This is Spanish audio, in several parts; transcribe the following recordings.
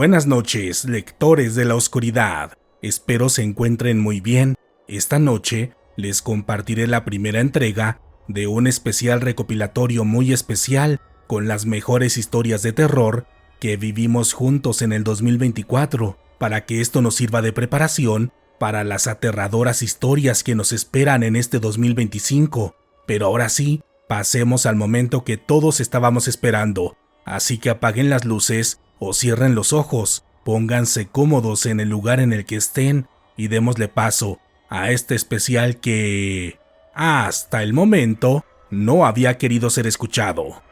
Buenas noches, lectores de la oscuridad. Espero se encuentren muy bien. Esta noche les compartiré la primera entrega de un especial recopilatorio muy especial con las mejores historias de terror que vivimos juntos en el 2024, para que esto nos sirva de preparación para las aterradoras historias que nos esperan en este 2025. Pero ahora sí, pasemos al momento que todos estábamos esperando. Así que apaguen las luces o cierren los ojos, pónganse cómodos en el lugar en el que estén y démosle paso a este especial que, hasta el momento, no había querido ser escuchado.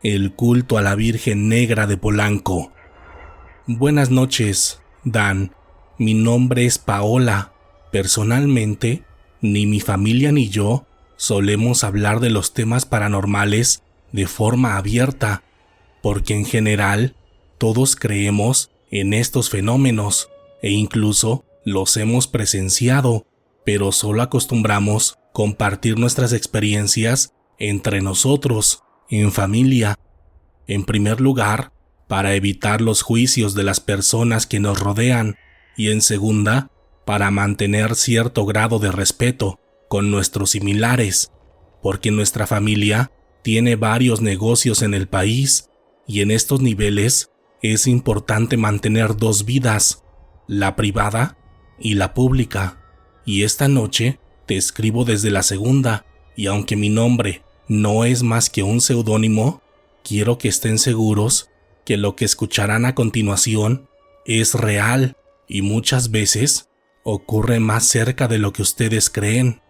El culto a la Virgen Negra de Polanco. Buenas noches, Dan. Mi nombre es Paola. Personalmente, ni mi familia ni yo solemos hablar de los temas paranormales de forma abierta, porque en general todos creemos en estos fenómenos e incluso los hemos presenciado, pero solo acostumbramos compartir nuestras experiencias entre nosotros, en familia. En primer lugar, para evitar los juicios de las personas que nos rodean, y en segunda, para mantener cierto grado de respeto con nuestros similares, porque nuestra familia tiene varios negocios en el país y en estos niveles es importante mantener dos vidas, la privada y la pública. Y esta noche te escribo desde la segunda, y aunque mi nombre no es más que un seudónimo, quiero que estén seguros que lo que escucharán a continuación es real y muchas veces ocurre más cerca de lo que ustedes creen.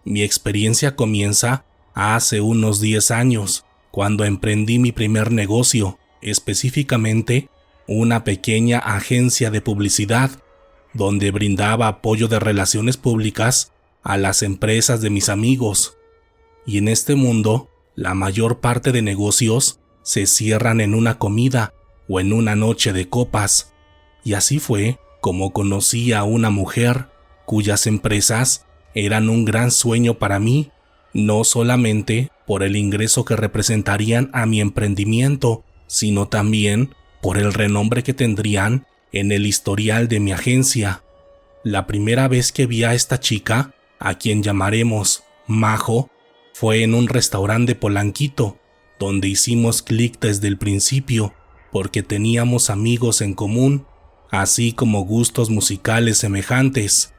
Mi experiencia comienza hace unos 10 años, cuando emprendí mi primer negocio, específicamente una pequeña agencia de publicidad, donde brindaba apoyo de relaciones públicas a las empresas de mis amigos. Y en este mundo, la mayor parte de negocios se cierran en una comida o en una noche de copas. Y así fue como conocí a una mujer cuyas empresas eran un gran sueño para mí, no solamente por el ingreso que representarían a mi emprendimiento, sino también por el renombre que tendrían en el historial de mi agencia. La primera vez que vi a esta chica, a quien llamaremos Majo, fue en un restaurante de Polanquito, donde hicimos clic desde el principio, porque teníamos amigos en común, así como gustos musicales semejantes.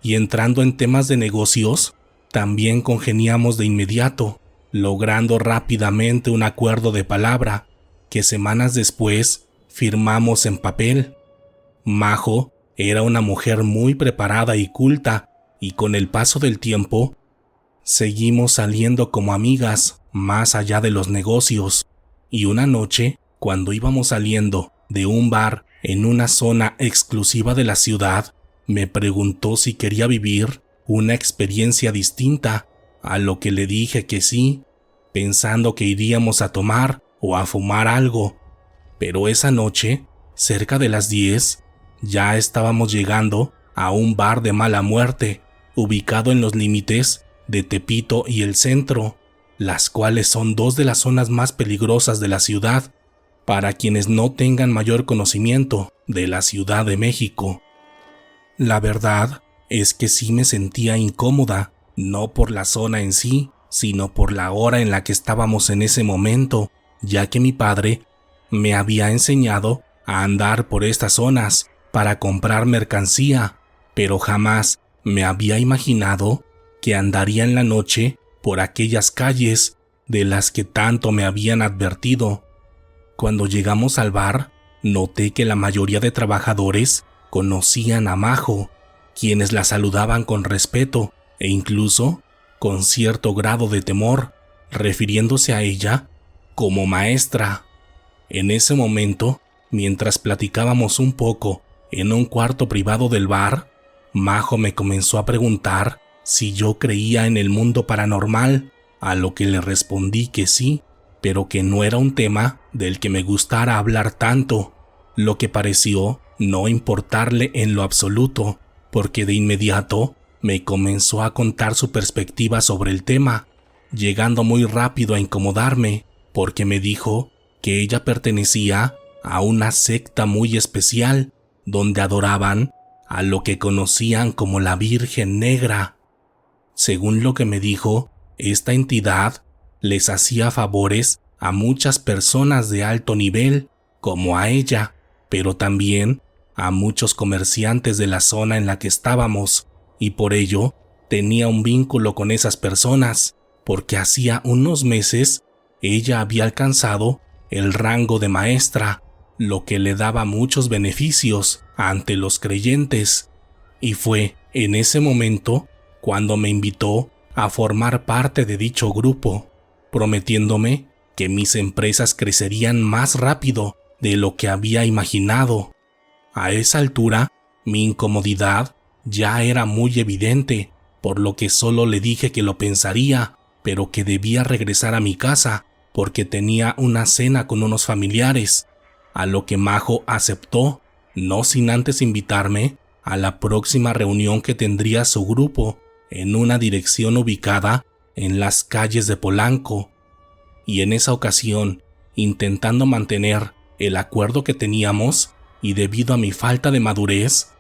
Y entrando en temas de negocios, también congeniamos de inmediato, logrando rápidamente un acuerdo de palabra que semanas después firmamos en papel. Majo era una mujer muy preparada y culta, y con el paso del tiempo seguimos saliendo como amigas más allá de los negocios. Y una noche, cuando íbamos saliendo de un bar en una zona exclusiva de la ciudad, me preguntó si quería vivir una experiencia distinta, a lo que le dije que sí, pensando que iríamos a tomar o a fumar algo. Pero esa noche, cerca de las 10, ya estábamos llegando a un bar de mala muerte, ubicado en los límites de Tepito y el centro, las cuales son dos de las zonas más peligrosas de la ciudad, para quienes no tengan mayor conocimiento de la Ciudad de México. La verdad es que sí me sentía incómoda, no por la zona en sí, sino por la hora en la que estábamos en ese momento, ya que mi padre me había enseñado a andar por estas zonas para comprar mercancía, pero jamás me había imaginado que andaría en la noche por aquellas calles de las que tanto me habían advertido. Cuando llegamos al bar, noté que la mayoría de trabajadores conocían a Majo, quienes la saludaban con respeto e incluso con cierto grado de temor, refiriéndose a ella como maestra. En ese momento, mientras platicábamos un poco en un cuarto privado del bar, Majo me comenzó a preguntar si yo creía en el mundo paranormal, a lo que le respondí que sí, pero que no era un tema del que me gustara hablar tanto, lo que pareció no importarle en lo absoluto, porque de inmediato me comenzó a contar su perspectiva sobre el tema, llegando muy rápido a incomodarme, porque me dijo que ella pertenecía a una secta muy especial donde adoraban a lo que conocían como la Virgen Negra. Según lo que me dijo, esta entidad les hacía favores a muchas personas de alto nivel, como a ella, pero también a muchos comerciantes de la zona en la que estábamos, y por ello tenía un vínculo con esas personas, porque hacía unos meses ella había alcanzado el rango de maestra, lo que le daba muchos beneficios ante los creyentes, y fue en ese momento cuando me invitó a formar parte de dicho grupo, prometiéndome que mis empresas crecerían más rápido de lo que había imaginado. A esa altura, mi incomodidad ya era muy evidente, por lo que solo le dije que lo pensaría, pero que debía regresar a mi casa porque tenía una cena con unos familiares, a lo que Majo aceptó, no sin antes invitarme a la próxima reunión que tendría su grupo en una dirección ubicada en las calles de Polanco. Y en esa ocasión, intentando mantener el acuerdo que teníamos y debido a mi falta de madurez,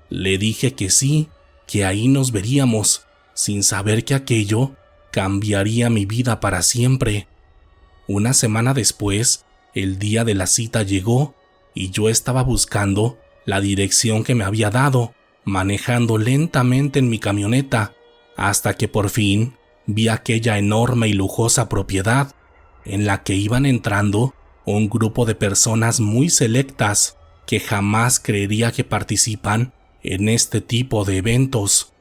le dije que sí, que ahí nos veríamos, sin saber que aquello cambiaría mi vida para siempre. Una semana después, el día de la cita llegó y yo estaba buscando la dirección que me había dado, manejando lentamente en mi camioneta, hasta que por fin vi aquella enorme y lujosa propiedad en la que iban entrando un grupo de personas muy selectas que jamás creería que participan en este tipo de eventos.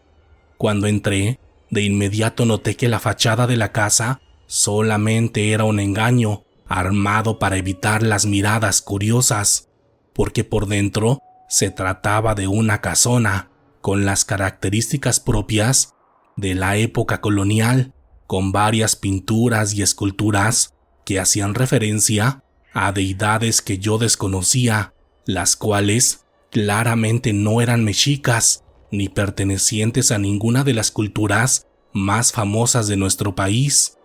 Cuando entré, de inmediato noté que la fachada de la casa solamente era un engaño armado para evitar las miradas curiosas, porque por dentro se trataba de una casona con las características propias de la época colonial, con varias pinturas y esculturas que hacían referencia a deidades que yo desconocía, las cuales claramente no eran mexicas ni pertenecientes a ninguna de las culturas más famosas de nuestro país.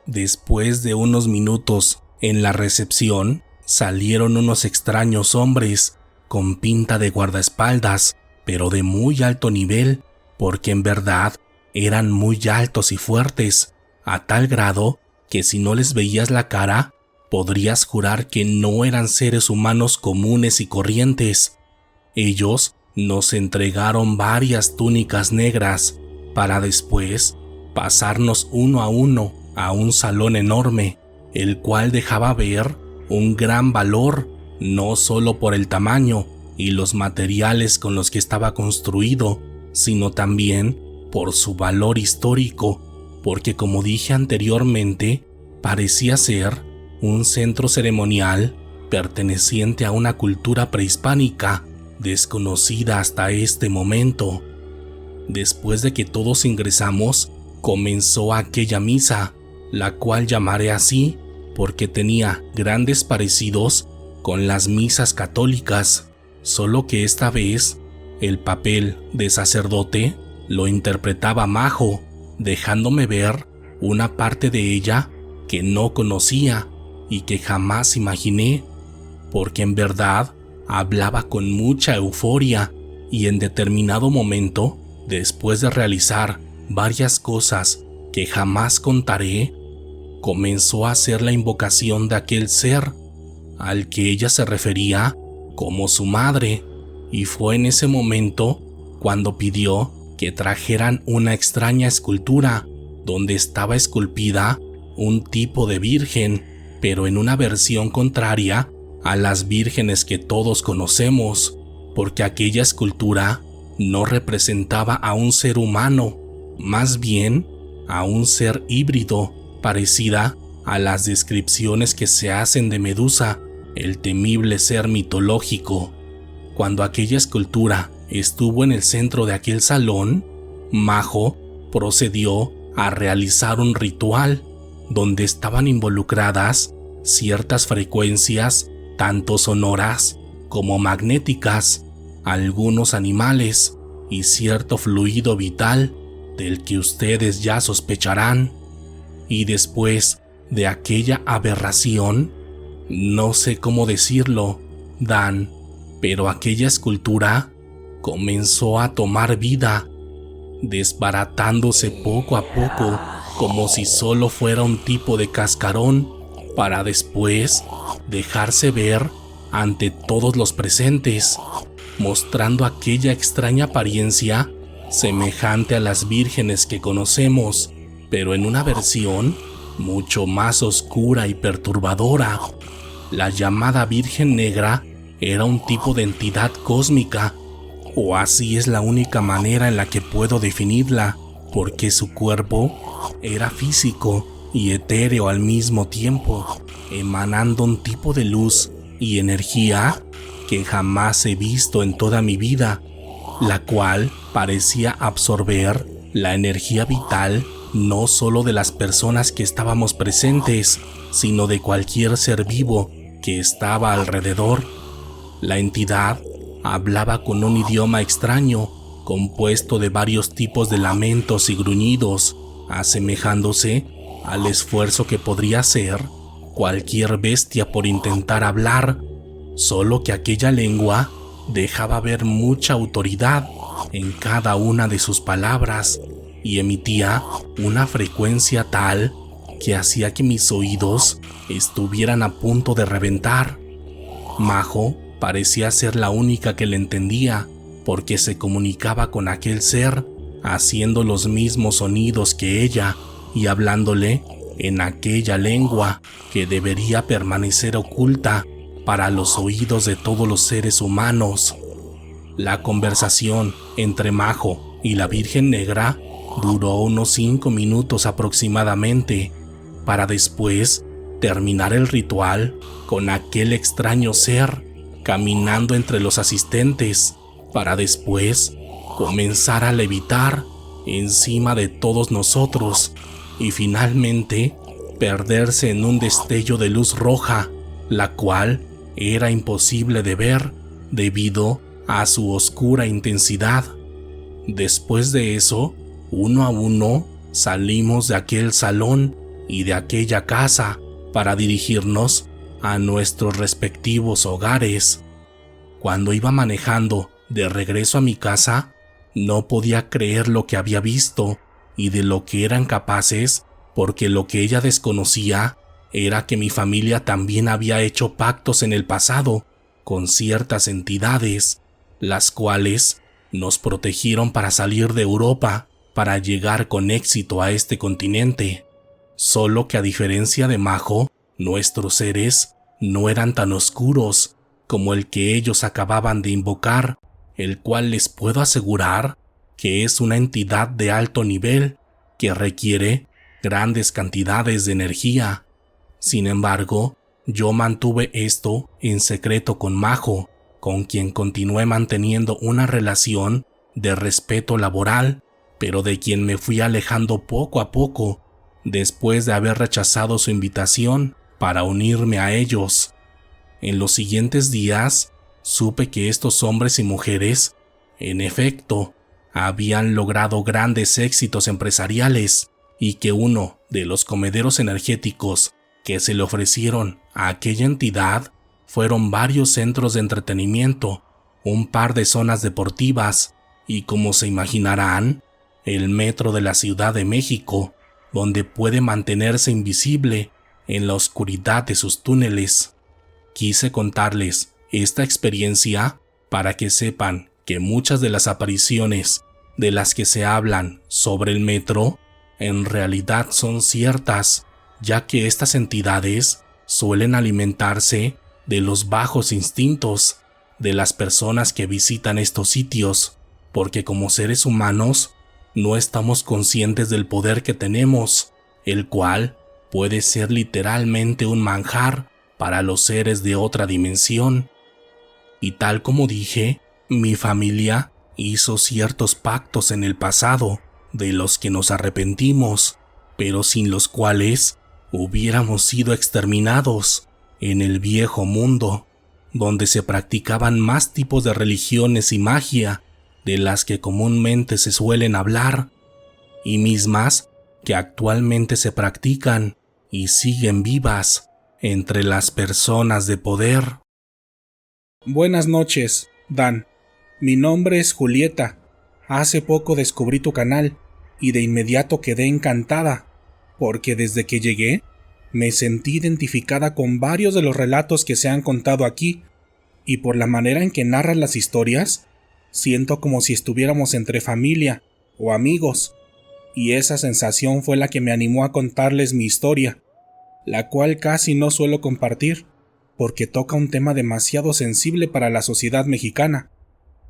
Después de unos minutos en la recepción, salieron unos extraños hombres con pinta de guardaespaldas, pero de muy alto nivel, porque en verdad eran muy altos y fuertes, a tal grado que si no les veías la cara, podrías jurar que no eran seres humanos comunes y corrientes. Ellos nos entregaron varias túnicas negras para después pasarnos uno a un salón enorme, el cual dejaba ver un gran valor, no solo por el tamaño y los materiales con los que estaba construido, sino también por su valor histórico, porque como dije anteriormente, parecía ser un centro ceremonial perteneciente a una cultura prehispánica desconocida hasta este momento. Después de que todos ingresamos, comenzó aquella misa, la cual llamaré así porque tenía grandes parecidos con las misas católicas, solo que esta vez el papel de sacerdote lo interpretaba Majo, dejándome ver una parte de ella que no conocía y que jamás imaginé, porque en verdad hablaba con mucha euforia y en determinado momento, después de realizar varias cosas que jamás contaré, comenzó a hacer la invocación de aquel ser al que ella se refería como su madre, y fue en ese momento cuando pidió que trajeran una extraña escultura donde estaba esculpida un tipo de virgen, pero en una versión contraria a las vírgenes que todos conocemos, porque aquella escultura no representaba a un ser humano, más bien a un ser híbrido, parecida a las descripciones que se hacen de Medusa, el temible ser mitológico. Cuando aquella escultura estuvo en el centro de aquel salón, Majo procedió a realizar un ritual donde estaban involucradas ciertas frecuencias, tanto sonoras como magnéticas, algunos animales y cierto fluido vital del que ustedes ya sospecharán. Y después de aquella aberración, No sé cómo decirlo, Dan, pero aquella escultura comenzó a tomar vida, desbaratándose poco a poco como si solo fuera un tipo de cascarón, para después dejarse ver ante todos los presentes, mostrando aquella extraña apariencia semejante a las vírgenes que conocemos, pero en una versión mucho más oscura y perturbadora. La llamada Virgen Negra era un tipo de entidad cósmica, o así es la única manera en la que puedo definirla, porque su cuerpo era físico y etéreo al mismo tiempo, emanando un tipo de luz y energía que jamás he visto en toda mi vida, la cual parecía absorber la energía vital no solo de las personas que estábamos presentes, sino de cualquier ser vivo que estaba alrededor. La entidad hablaba con un idioma extraño, compuesto de varios tipos de lamentos y gruñidos, asemejándose al esfuerzo que podría hacer cualquier bestia por intentar hablar, solo que aquella lengua dejaba ver mucha autoridad en cada una de sus palabras y emitía una frecuencia tal que hacía que mis oídos estuvieran a punto de reventar. Majo parecía ser la única que le entendía, porque se comunicaba con aquel ser, haciendo los mismos sonidos que ella y hablándole en aquella lengua que debería permanecer oculta para los oídos de todos los seres humanos. La conversación entre Majo y la Virgen Negra duró unos 5 minutos aproximadamente, para después terminar el ritual con aquel extraño ser caminando entre los asistentes, para después comenzar a levitar encima de todos nosotros y finalmente perderse en un destello de luz roja, la cual era imposible de ver debido a su oscura intensidad. Después de eso, uno a uno salimos de aquel salón y de aquella casa para dirigirnos a nuestros respectivos hogares. Cuando iba manejando de regreso a mi casa, no podía creer lo que había visto y de lo que eran capaces, porque lo que ella desconocía era que mi familia también había hecho pactos en el pasado con ciertas entidades, las cuales nos protegieron para salir de Europa para llegar con éxito a este continente. Solo que a diferencia de Majo, nuestros seres no eran tan oscuros como el que ellos acababan de invocar, el cual les puedo asegurar que es una entidad de alto nivel que requiere grandes cantidades de energía. Sin embargo, yo mantuve esto en secreto con Majo, con quien continué manteniendo una relación de respeto laboral, pero de quien me fui alejando poco a poco después de haber rechazado su invitación para unirme a ellos. En los siguientes días, supe que estos hombres y mujeres, en efecto, habían logrado grandes éxitos empresariales y que uno de los comederos energéticos que se le ofrecieron a aquella entidad fueron varios centros de entretenimiento, un par de zonas deportivas y, como se imaginarán, el metro de la Ciudad de México, donde puede mantenerse invisible en la oscuridad de sus túneles. Quise contarles esta experiencia para que sepan que muchas de las apariciones de las que se hablan sobre el metro en realidad son ciertas, ya que estas entidades suelen alimentarse de los bajos instintos de las personas que visitan estos sitios, porque como seres humanos no estamos conscientes del poder que tenemos, el cual puede ser literalmente un manjar para los seres de otra dimensión. Y tal como dije, mi familia hizo ciertos pactos en el pasado, de los que nos arrepentimos, pero sin los cuales hubiéramos sido exterminados en el viejo mundo, donde se practicaban más tipos de religiones y magia de las que comúnmente se suelen hablar, y mismas que actualmente se practican y siguen vivas entre las personas de poder. Buenas noches, Dan. Mi nombre es Julieta. Hace poco descubrí tu canal y de inmediato quedé encantada, porque desde que llegué me sentí identificada con varios de los relatos que se han contado aquí, y por la manera en que narras las historias, siento como si estuviéramos entre familia o amigos, y esa sensación fue la que me animó a contarles mi historia, la cual casi no suelo compartir, porque toca un tema demasiado sensible para la sociedad mexicana,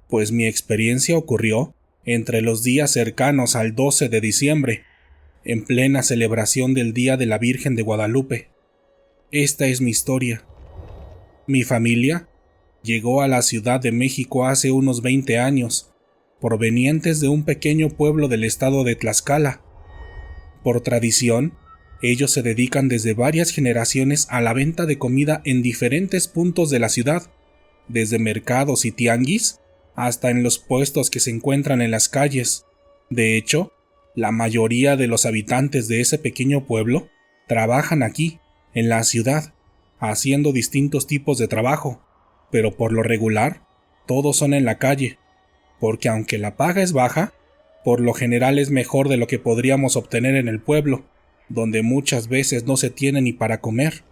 pues mi experiencia ocurrió entre los días cercanos al 12 de diciembre, en plena celebración del Día de la Virgen de Guadalupe. Esta es mi historia. Mi familia llegó a la Ciudad de México hace unos 20 años, provenientes de un pequeño pueblo del estado de Tlaxcala. Por tradición, ellos se dedican desde varias generaciones a la venta de comida en diferentes puntos de la ciudad, desde mercados y tianguis hasta en los puestos que se encuentran en las calles. De hecho, la mayoría de los habitantes de ese pequeño pueblo trabajan aquí, en la ciudad, haciendo distintos tipos de trabajo, pero por lo regular, todos son en la calle, porque aunque la paga es baja, por lo general es mejor de lo que podríamos obtener en el pueblo, donde muchas veces no se tiene ni para comer.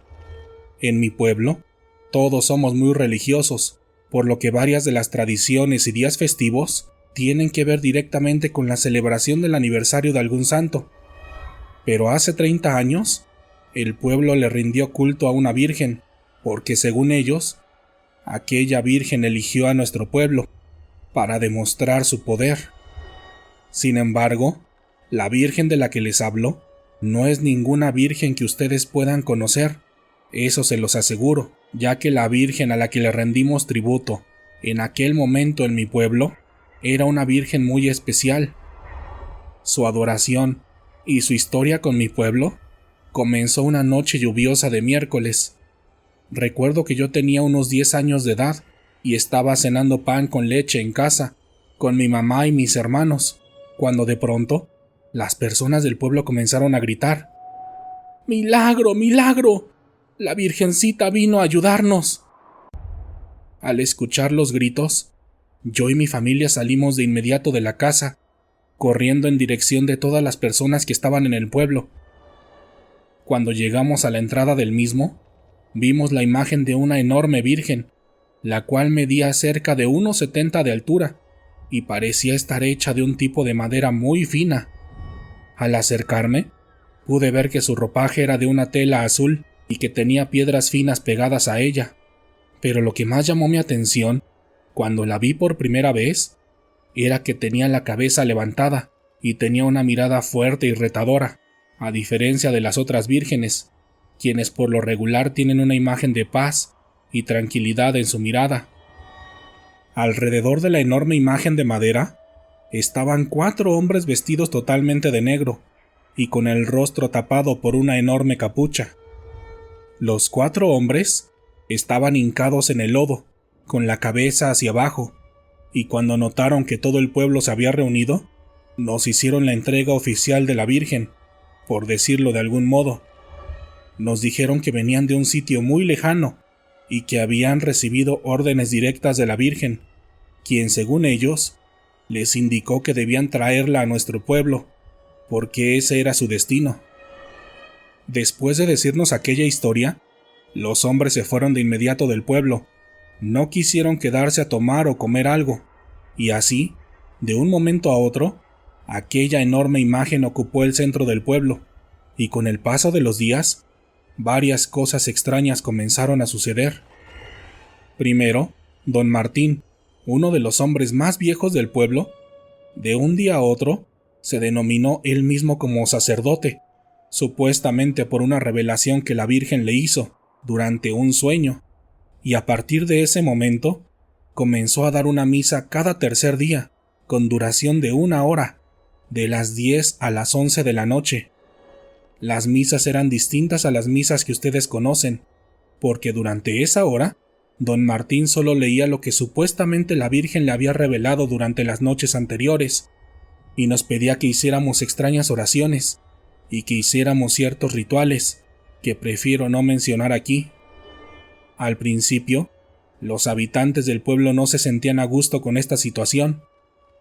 En mi pueblo, todos somos muy religiosos, por lo que varias de las tradiciones y días festivos tienen que ver directamente con la celebración del aniversario de algún santo. Pero hace 30 años, el pueblo le rindió culto a una virgen, porque según ellos, aquella virgen eligió a nuestro pueblo para demostrar su poder. Sin embargo, la virgen de la que les hablo no es ninguna virgen que ustedes puedan conocer, eso se los aseguro, ya que la virgen a la que le rendimos tributo en aquel momento en mi pueblo era una virgen muy especial. Su adoración y su historia con mi pueblo comenzó una noche lluviosa de miércoles. Recuerdo que yo tenía unos 10 años de edad y estaba cenando pan con leche en casa, con mi mamá y mis hermanos, cuando de pronto las personas del pueblo comenzaron a gritar: ¡Milagro, milagro! ¡La Virgencita vino a ayudarnos! Al escuchar los gritos, yo y mi familia salimos de inmediato de la casa, corriendo en dirección de todas las personas que estaban en el pueblo. Cuando llegamos a la entrada del mismo, vimos la imagen de una enorme virgen, la cual medía cerca de 1,70 de altura y parecía estar hecha de un tipo de madera muy fina. Al acercarme, pude ver que su ropaje era de una tela azul y que tenía piedras finas pegadas a ella. Pero lo que más llamó mi atención, cuando la vi por primera vez, era que tenía la cabeza levantada y tenía una mirada fuerte y retadora, a diferencia de las otras vírgenes, quienes por lo regular tienen una imagen de paz y tranquilidad en su mirada. Alrededor de la enorme imagen de madera estaban 4 hombres vestidos totalmente de negro y con el rostro tapado por una enorme capucha. Los 4 hombres estaban hincados en el lodo, con la cabeza hacia abajo, y cuando notaron que todo el pueblo se había reunido, nos hicieron la entrega oficial de la Virgen, por decirlo de algún modo. Nos dijeron que venían de un sitio muy lejano y que habían recibido órdenes directas de la Virgen, quien según ellos les indicó que debían traerla a nuestro pueblo, porque ese era su destino. Después de decirnos aquella historia, los hombres se fueron de inmediato del pueblo. No quisieron quedarse a tomar o comer algo, y así, de un momento a otro, aquella enorme imagen ocupó el centro del pueblo, y con el paso de los días, varias cosas extrañas comenzaron a suceder. Primero, don Martín, uno de los hombres más viejos del pueblo, de un día a otro, se denominó él mismo como sacerdote, supuestamente por una revelación que la Virgen le hizo durante un sueño, y a partir de ese momento, comenzó a dar una misa cada tercer día, con duración de 1 hora, de las 10 a las 11 de la noche. Las misas eran distintas a las misas que ustedes conocen, porque durante esa hora, don Martín solo leía lo que supuestamente la Virgen le había revelado durante las noches anteriores, y nos pedía que hiciéramos extrañas oraciones, y que hiciéramos ciertos rituales, que prefiero no mencionar aquí. Al principio, los habitantes del pueblo no se sentían a gusto con esta situación,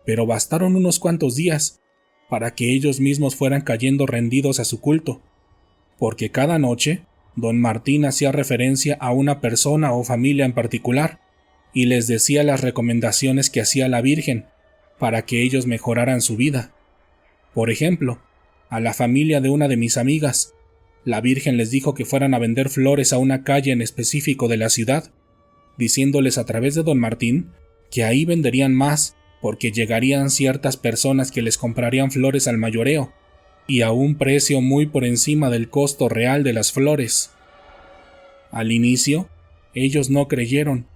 pero bastaron unos cuantos días para que ellos mismos fueran cayendo rendidos a su culto, porque cada noche don Martín hacía referencia a una persona o familia en particular y les decía las recomendaciones que hacía la Virgen para que ellos mejoraran su vida. Por ejemplo, a la familia de una de mis amigas, la Virgen les dijo que fueran a vender flores a una calle en específico de la ciudad, diciéndoles a través de don Martín que ahí venderían más porque llegarían ciertas personas que les comprarían flores al mayoreo y a un precio muy por encima del costo real de las flores. Al inicio, ellos no creyeron,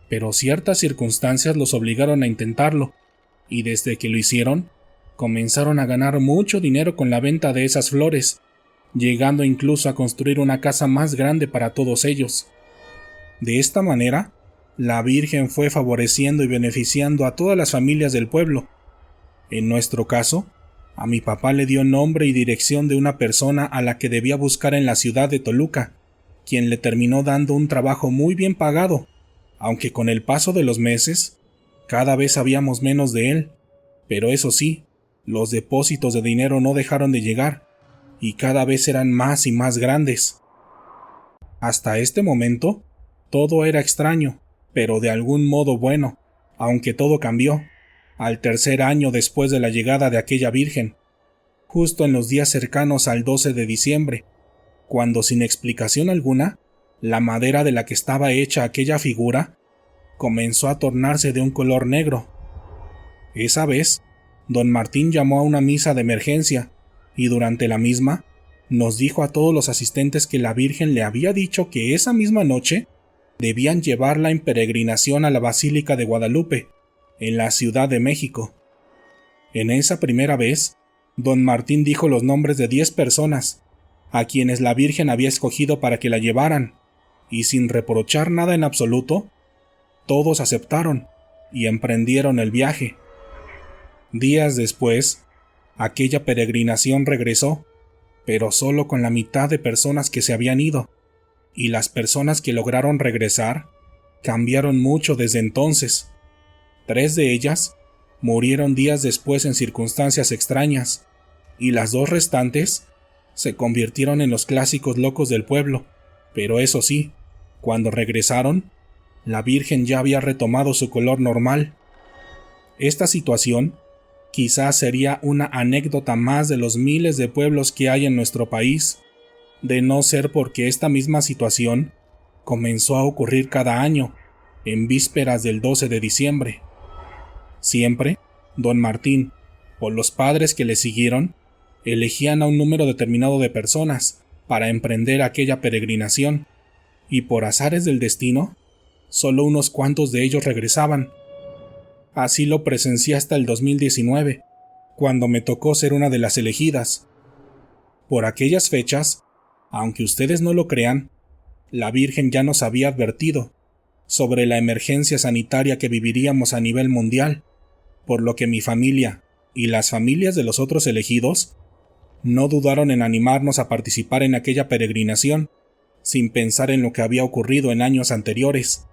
pero ciertas circunstancias los obligaron a intentarlo, y desde que lo hicieron, comenzaron a ganar mucho dinero con la venta de esas flores, llegando incluso a construir una casa más grande para todos ellos. De esta manera, la Virgen fue favoreciendo y beneficiando a todas las familias del pueblo. En nuestro caso, a mi papá le dio nombre y dirección de una persona a la que debía buscar en la ciudad de Toluca, quien le terminó dando un trabajo muy bien pagado, aunque con el paso de los meses, cada vez sabíamos menos de él. Pero eso sí, los depósitos de dinero no dejaron de llegar, y cada vez eran más y más grandes. Hasta este momento, todo era extraño, pero de algún modo bueno, aunque todo cambió, al tercer año después de la llegada de aquella Virgen, justo en los días cercanos al 12 de diciembre, cuando sin explicación alguna, la madera de la que estaba hecha aquella figura comenzó a tornarse de un color negro. Esa vez, don Martín llamó a una misa de emergencia, y durante la misma, nos dijo a todos los asistentes que la Virgen le había dicho que esa misma noche debían llevarla en peregrinación a la Basílica de Guadalupe, en la Ciudad de México. En esa primera vez, don Martín dijo los nombres de 10 personas, a quienes la Virgen había escogido para que la llevaran, y sin reprochar nada en absoluto, todos aceptaron y emprendieron el viaje. Días después, aquella peregrinación regresó, pero solo con la mitad de personas que se habían ido, y las personas que lograron regresar cambiaron mucho desde entonces. 3 de ellas murieron días después en circunstancias extrañas, y las 2 restantes se convirtieron en los clásicos locos del pueblo, pero eso sí, cuando regresaron, la Virgen ya había retomado su color normal. Esta situación quizás sería una anécdota más de los miles de pueblos que hay en nuestro país, de no ser porque esta misma situación comenzó a ocurrir cada año, en vísperas del 12 de diciembre. Siempre, don Martín, o los padres que le siguieron, elegían a un número determinado de personas para emprender aquella peregrinación, y por azares del destino, solo unos cuantos de ellos regresaban. Así lo presencié hasta el 2019, cuando me tocó ser una de las elegidas. Por aquellas fechas, aunque ustedes no lo crean, la Virgen ya nos había advertido sobre la emergencia sanitaria que viviríamos a nivel mundial, por lo que mi familia y las familias de los otros elegidos no dudaron en animarnos a participar en aquella peregrinación, sin pensar en lo que había ocurrido en años anteriores,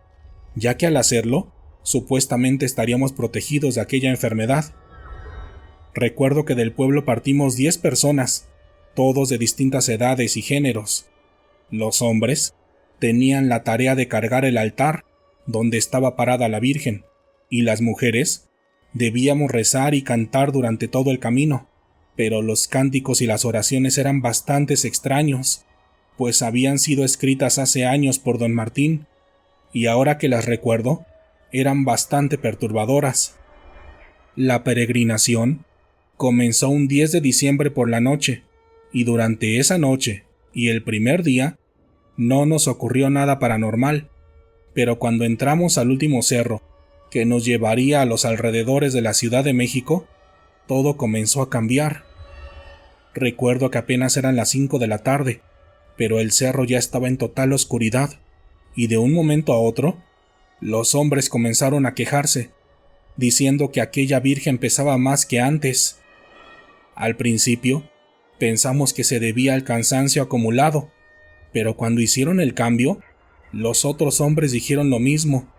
ya que al hacerlo, supuestamente estaríamos protegidos de aquella enfermedad. Recuerdo que del pueblo partimos 10 personas, todos de distintas edades y géneros. Los hombres tenían la tarea de cargar el altar donde estaba parada la Virgen, y las mujeres debíamos rezar y cantar durante todo el camino, pero los cánticos y las oraciones eran bastante extraños, pues habían sido escritas hace años por don Martín, y ahora que las recuerdo, eran bastante perturbadoras. La peregrinación comenzó un 10 de diciembre por la noche, y durante esa noche y el primer día no nos ocurrió nada paranormal, pero cuando entramos al último cerro, que nos llevaría a los alrededores de la Ciudad de México, todo comenzó a cambiar. Recuerdo que apenas eran las 5 de la tarde, pero el cerro ya estaba en total oscuridad, y de un momento a otro, los hombres comenzaron a quejarse, diciendo que aquella Virgen pesaba más que antes. Al principio, pensamos que se debía al cansancio acumulado, Pero cuando hicieron el cambio, los otros hombres dijeron lo mismo.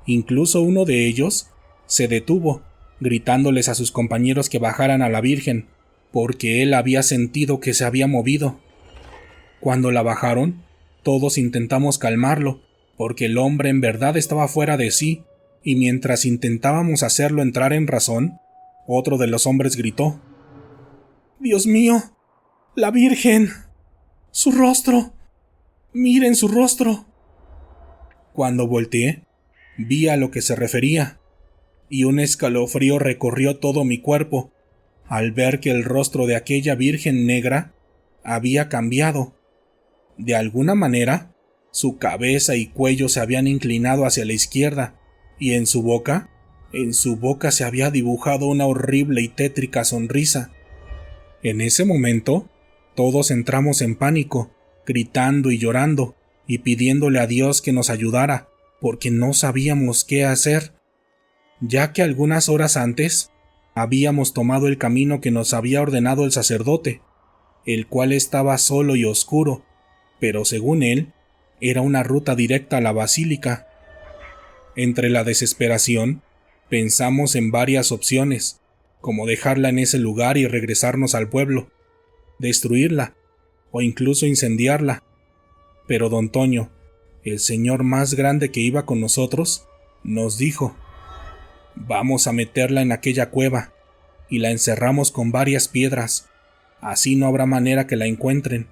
Incluso uno de ellos se detuvo, gritándoles a sus compañeros que bajaran a la Virgen, porque él había sentido que se había movido. Cuando la bajaron, todos intentamos calmarlo, porque el hombre en verdad estaba fuera de sí, y mientras intentábamos hacerlo entrar en razón, otro de los hombres gritó: «¡Dios mío! ¡La Virgen! ¡Su rostro! ¡Miren su rostro!». Cuando volteé, vi a lo que se refería, y un escalofrío recorrió todo mi cuerpo al ver que el rostro de aquella Virgen negra había cambiado. De alguna manera, su cabeza y cuello se habían inclinado hacia la izquierda, y en su boca se había dibujado una horrible y tétrica sonrisa. En ese momento, todos entramos en pánico, gritando y llorando, y pidiéndole a Dios que nos ayudara, porque no sabíamos qué hacer, ya que algunas horas antes habíamos tomado el camino que nos había ordenado el sacerdote, el cual estaba solo y oscuro, pero según él, era una ruta directa a la basílica. Entre la desesperación, pensamos en varias opciones, como dejarla en ese lugar y regresarnos al pueblo, destruirla, o incluso incendiarla. Pero don Toño, el señor más grande que iba con nosotros, nos dijo: «Vamos a meterla en aquella cueva, y la encerramos con varias piedras, así no habrá manera que la encuentren,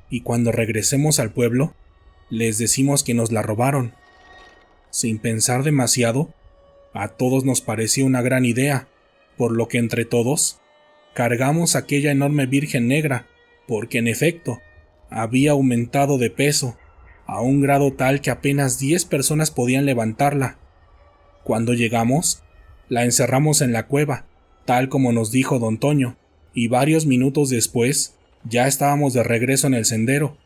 y cuando regresemos al pueblo, les decimos que nos la robaron». Sin pensar demasiado, a todos nos pareció una gran idea, por lo que entre todos cargamos aquella enorme Virgen negra, porque en efecto había aumentado de peso a un grado tal que apenas 10 personas podían levantarla. Cuando llegamos, la encerramos en la cueva, tal como nos dijo don Toño, y varios minutos después ya estábamos de regreso en el sendero,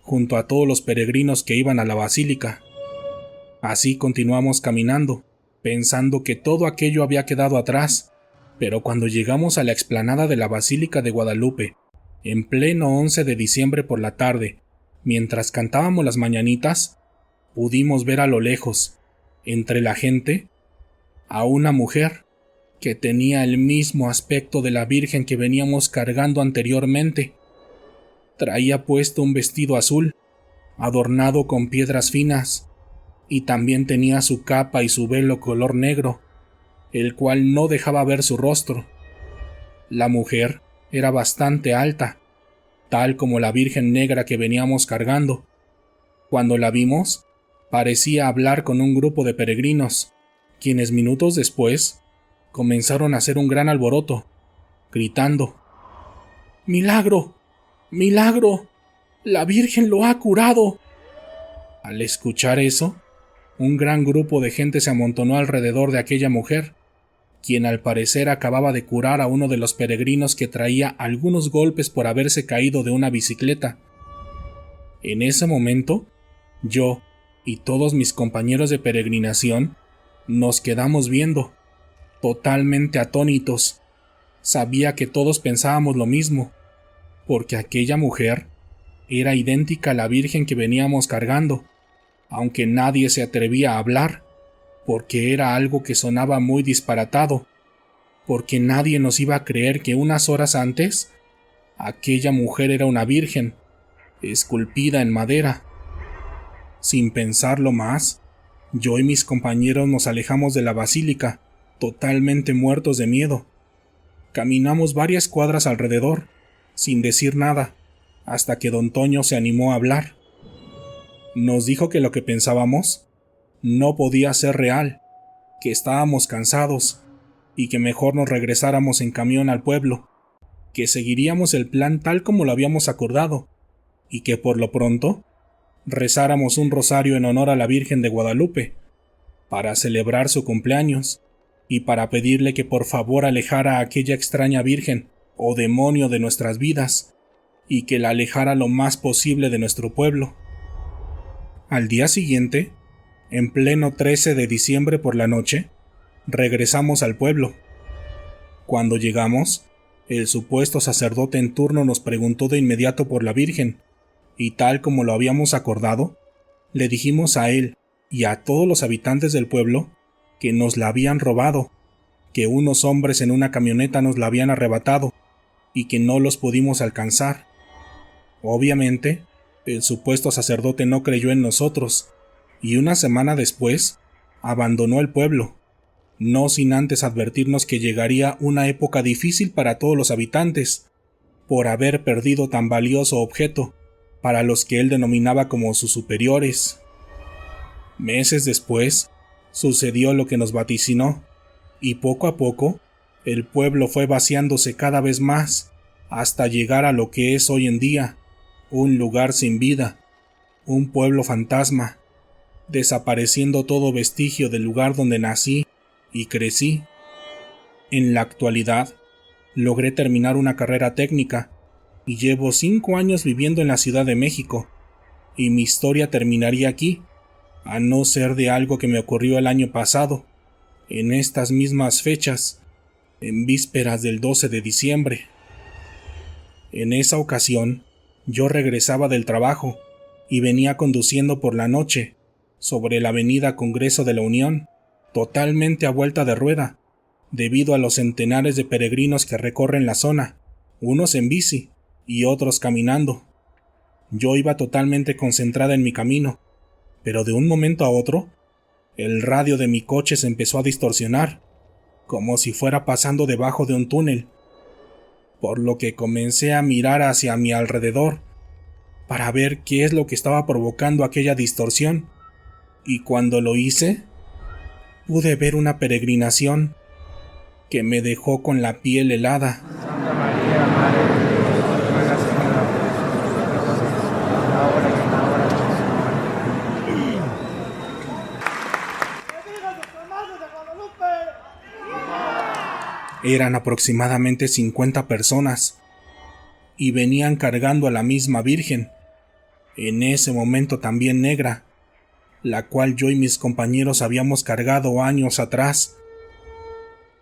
junto a todos los peregrinos que iban a la basílica. Así continuamos caminando, pensando que todo aquello había quedado atrás, pero cuando llegamos a la explanada de la Basílica de Guadalupe, en pleno 11 de diciembre por la tarde, mientras cantábamos las mañanitas, pudimos ver a lo lejos, entre la gente, a una mujer que tenía el mismo aspecto de la Virgen que veníamos cargando anteriormente. Traía puesto un vestido azul, adornado con piedras finas, y también tenía su capa y su velo color negro, el cual no dejaba ver su rostro. La mujer era bastante alta, tal como la Virgen negra que veníamos cargando. Cuando la vimos, parecía hablar con un grupo de peregrinos, quienes minutos después comenzaron a hacer un gran alboroto, gritando: «¡Milagro! ¡Milagro! ¡La Virgen lo ha curado!». Al escuchar eso, un gran grupo de gente se amontonó alrededor de aquella mujer, quien al parecer acababa de curar a uno de los peregrinos que traía algunos golpes por haberse caído de una bicicleta. En ese momento, yo y todos mis compañeros de peregrinación nos quedamos viendo, totalmente atónitos. Sabía que todos pensábamos lo mismo, porque aquella mujer era idéntica a la Virgen que veníamos cargando, aunque nadie se atrevía a hablar, porque era algo que sonaba muy disparatado, porque nadie nos iba a creer que unas horas antes aquella mujer era una virgen, esculpida en madera. Sin pensarlo más, yo y mis compañeros nos alejamos de la basílica, totalmente muertos de miedo. Caminamos varias cuadras alrededor, sin decir nada, hasta que don Toño se animó a hablar. Nos dijo que lo que pensábamos no podía ser real, que estábamos cansados y que mejor nos regresáramos en camión al pueblo, que seguiríamos el plan tal como lo habíamos acordado y que por lo pronto rezáramos un rosario en honor a la Virgen de Guadalupe para celebrar su cumpleaños y para pedirle que por favor alejara a aquella extraña Virgen o demonio de nuestras vidas y que la alejara lo más posible de nuestro pueblo. Al día siguiente, en pleno 13 de diciembre por la noche, regresamos al pueblo. Cuando llegamos, el supuesto sacerdote en turno nos preguntó de inmediato por la Virgen, y tal como lo habíamos acordado, le dijimos a él y a todos los habitantes del pueblo que nos la habían robado, que unos hombres en una camioneta nos la habían arrebatado y que no los pudimos alcanzar. Obviamente, el supuesto sacerdote no creyó en nosotros y una semana después abandonó el pueblo, no sin antes advertirnos que llegaría una época difícil para todos los habitantes, por haber perdido tan valioso objeto para los que él denominaba como sus superiores. Meses después, sucedió lo que nos vaticinó, y poco a poco, el pueblo fue vaciándose cada vez más, hasta llegar a lo que es hoy en día, un lugar sin vida, un pueblo fantasma, desapareciendo todo vestigio del lugar donde nací y crecí. En la actualidad, logré terminar una carrera técnica y llevo 5 años viviendo en la Ciudad de México, y mi historia terminaría aquí, a no ser de algo que me ocurrió el año pasado, en estas mismas fechas, en vísperas del 12 de diciembre. En esa ocasión, yo regresaba del trabajo y venía conduciendo por la noche sobre la avenida Congreso de la Unión, totalmente a vuelta de rueda, debido a los centenares de peregrinos que recorren la zona, unos en bici y otros caminando. Yo iba totalmente concentrada en mi camino, pero de un momento a otro, el radio de mi coche se empezó a distorsionar, como si fuera pasando debajo de un túnel, por lo que comencé a mirar hacia mi alrededor para ver qué es lo que estaba provocando aquella distorsión, y cuando lo hice, pude ver una peregrinación que me dejó con la piel helada. Santa María, Madre de Dios, ruega Señora por nosotros, ahora y en la hora de nuestra muerte. Eran aproximadamente 50 personas y venían cargando a la misma Virgen, en ese momento también negra, la cual yo y mis compañeros habíamos cargado años atrás.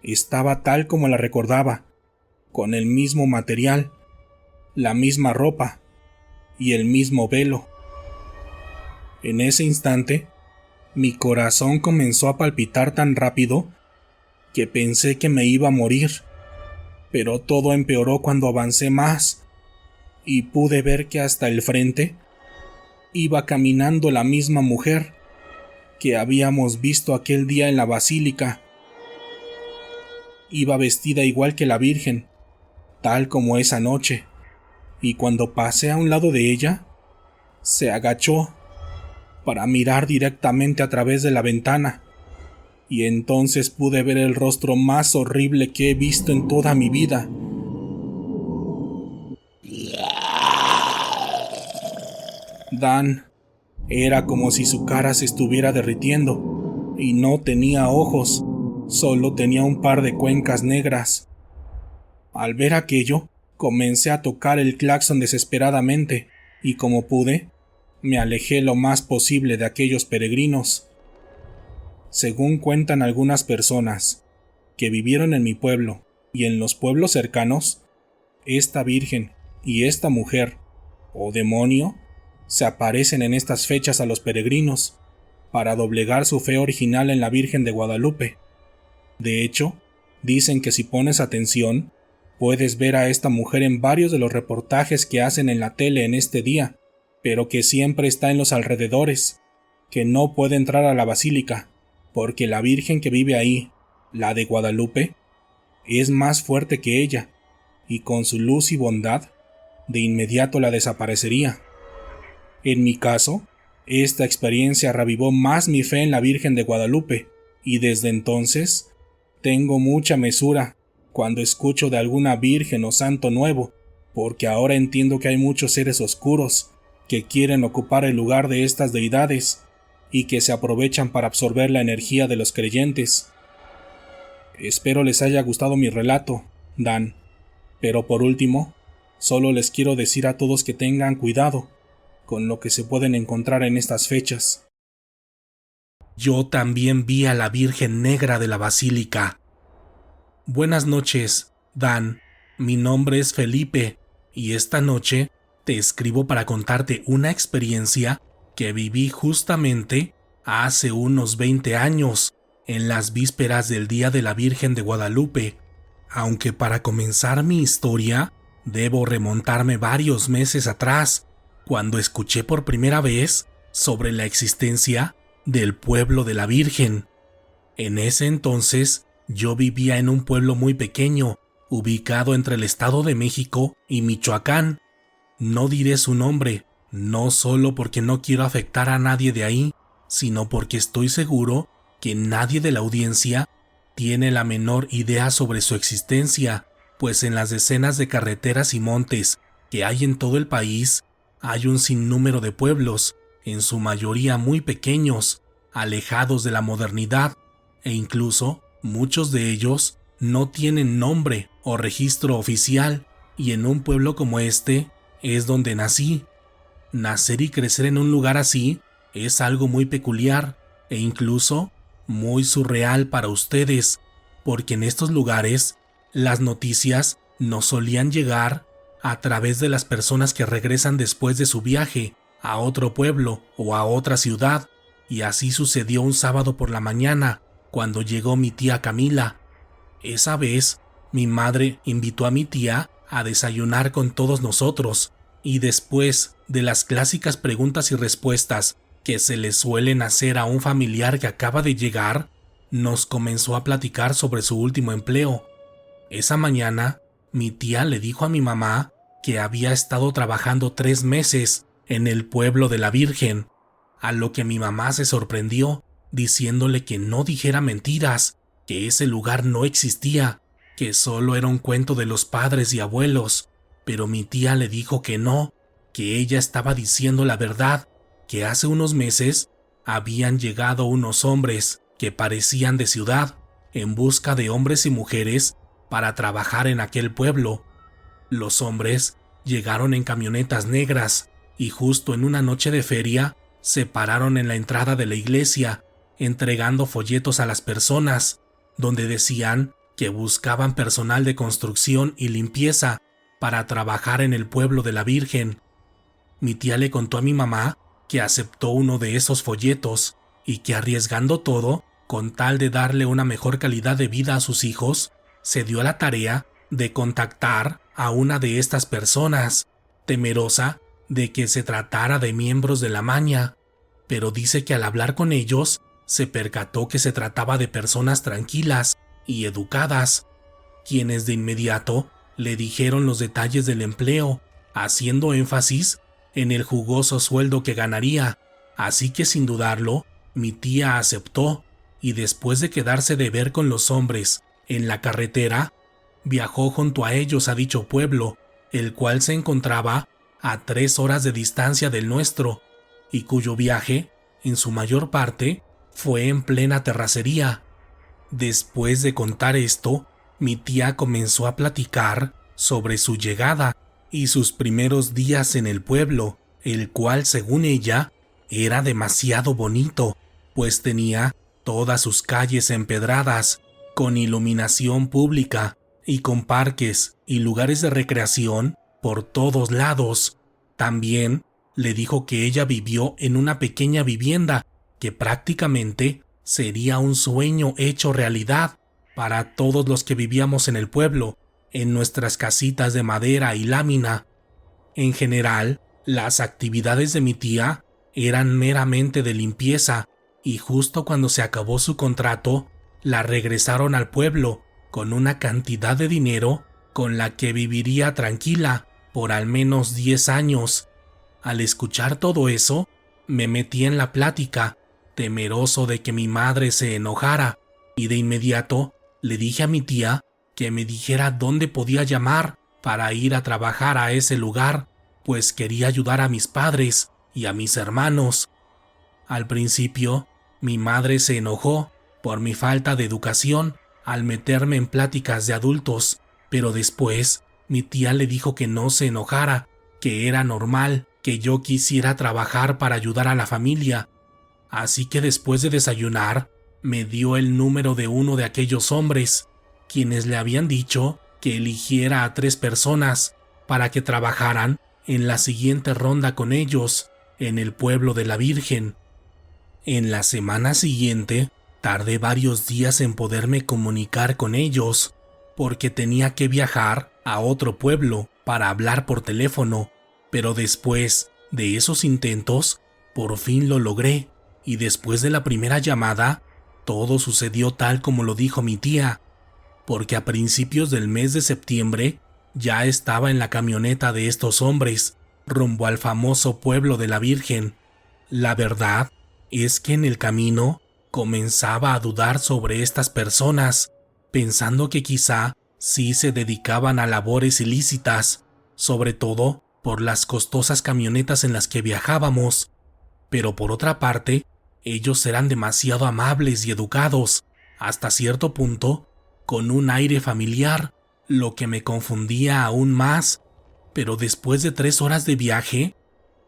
Estaba tal como la recordaba, con el mismo material, la misma ropa y el mismo velo. En ese instante, mi corazón comenzó a palpitar tan rápido que pensé que me iba a morir, pero todo empeoró cuando avancé más y pude ver que hasta el frente iba caminando la misma mujer que habíamos visto aquel día en la basílica. Iba vestida igual que la Virgen, tal como esa noche, y cuando pasé a un lado de ella, se agachó para mirar directamente a través de la ventana, y entonces pude ver el rostro más horrible que he visto en toda mi vida. Dan era como si su cara se estuviera derritiendo, y no tenía ojos, solo tenía un par de cuencas negras. Al ver aquello, comencé a tocar el claxon desesperadamente, y como pude, me alejé lo más posible de aquellos peregrinos. Según cuentan algunas personas que vivieron en mi pueblo y en los pueblos cercanos, esta Virgen y esta mujer, o demonio, se aparecen en estas fechas a los peregrinos para doblegar su fe original en la Virgen de Guadalupe. De hecho, dicen que si pones atención, puedes ver a esta mujer en varios de los reportajes que hacen en la tele en este día, pero que siempre está en los alrededores, que no puede entrar a la basílica, porque la Virgen que vive ahí, la de Guadalupe, es más fuerte que ella, y con su luz y bondad, de inmediato la desaparecería. En mi caso, esta experiencia revivó más mi fe en la Virgen de Guadalupe, y desde entonces tengo mucha mesura cuando escucho de alguna virgen o santo nuevo, porque ahora entiendo que hay muchos seres oscuros que quieren ocupar el lugar de estas deidades y que se aprovechan para absorber la energía de los creyentes. Espero les haya gustado mi relato, Dan, pero por último, solo les quiero decir a todos que tengan cuidado con lo que se pueden encontrar en estas fechas. Yo también vi a la Virgen Negra de la Basílica. Buenas noches, Dan. Mi nombre es Felipe, y esta noche te escribo para contarte una experiencia que viví justamente hace unos 20 años, en las vísperas del Día de la Virgen de Guadalupe, aunque para comenzar mi historia debo remontarme varios meses atrás, cuando escuché por primera vez sobre la existencia del pueblo de la Virgen. En ese entonces yo vivía en un pueblo muy pequeño, ubicado entre el Estado de México y Michoacán. No diré su nombre, no solo porque no quiero afectar a nadie de ahí, sino porque estoy seguro que nadie de la audiencia tiene la menor idea sobre su existencia, pues en las decenas de carreteras y montes que hay en todo el país, hay un sinnúmero de pueblos, en su mayoría muy pequeños, alejados de la modernidad, e incluso muchos de ellos no tienen nombre o registro oficial, y en un pueblo como este es donde nací. Nacer y crecer en un lugar así es algo muy peculiar e incluso muy surreal para ustedes, porque en estos lugares las noticias nos solían llegar a través de las personas que regresan después de su viaje a otro pueblo o a otra ciudad, y así sucedió un sábado por la mañana, cuando llegó mi tía Camila. Esa vez, mi madre invitó a mi tía a desayunar con todos nosotros, y después de las clásicas preguntas y respuestas que se le suelen hacer a un familiar que acaba de llegar, nos comenzó a platicar sobre su último empleo. Esa mañana, mi tía le dijo a mi mamá que había estado trabajando 3 meses en el pueblo de la Virgen, a lo que mi mamá se sorprendió, diciéndole que no dijera mentiras, que ese lugar no existía, que solo era un cuento de los padres y abuelos, pero mi tía le dijo que no, que ella estaba diciendo la verdad, que hace unos meses habían llegado unos hombres que parecían de ciudad, en busca de hombres y mujeres para trabajar en aquel pueblo. Los hombres llegaron en camionetas negras y justo en una noche de feria se pararon en la entrada de la iglesia, entregando folletos a las personas, donde decían que buscaban personal de construcción y limpieza para trabajar en el pueblo de la Virgen. Mi tía le contó a mi mamá que aceptó uno de esos folletos y que, arriesgando todo con tal de darle una mejor calidad de vida a sus hijos, se dio a la tarea de contactar a una de estas personas, temerosa de que se tratara de miembros de la maña, pero dice que al hablar con ellos se percató que se trataba de personas tranquilas y educadas, quienes de inmediato le dijeron los detalles del empleo, haciendo énfasis en el jugoso sueldo que ganaría, así que sin dudarlo, mi tía aceptó, y después de quedarse de ver con los hombres en la carretera, viajó junto a ellos a dicho pueblo, el cual se encontraba a 3 horas de distancia del nuestro, y cuyo viaje, en su mayor parte, fue en plena terracería. Después de contar esto, mi tía comenzó a platicar sobre su llegada y sus primeros días en el pueblo, el cual, según ella, era demasiado bonito, pues tenía todas sus calles empedradas, con iluminación pública y con parques y lugares de recreación por todos lados. También le dijo que ella vivió en una pequeña vivienda que prácticamente sería un sueño hecho realidad para todos los que vivíamos en el pueblo, en nuestras casitas de madera y lámina. En general, las actividades de mi tía eran meramente de limpieza, y justo cuando se acabó su contrato, la regresaron al pueblo con una cantidad de dinero con la que viviría tranquila por al menos 10 años. Al escuchar todo eso, me metí en la plática, temeroso de que mi madre se enojara, y de inmediato le dije a mi tía que me dijera dónde podía llamar para ir a trabajar a ese lugar, pues quería ayudar a mis padres y a mis hermanos. Al principio, mi madre se enojó por mi falta de educación al meterme en pláticas de adultos, pero después mi tía le dijo que no se enojara, que era normal que yo quisiera trabajar para ayudar a la familia. Así que después de desayunar, me dio el número de uno de aquellos hombres, quienes le habían dicho que eligiera a 3 personas para que trabajaran en la siguiente ronda con ellos, en el pueblo de la Virgen. En la semana siguiente, tardé varios días en poderme comunicar con ellos, porque tenía que viajar a otro pueblo para hablar por teléfono, pero después de esos intentos, por fin lo logré, y después de la primera llamada, todo sucedió tal como lo dijo mi tía, porque a principios del mes de septiembre ya estaba en la camioneta de estos hombres, rumbo al famoso pueblo de la Virgen. La verdad es que en el camino comenzaba a dudar sobre estas personas, pensando que quizá sí se dedicaban a labores ilícitas, sobre todo por las costosas camionetas en las que viajábamos. Pero por otra parte, ellos eran demasiado amables y educados, hasta cierto punto, con un aire familiar, lo que me confundía aún más. Pero después de 3 horas de viaje,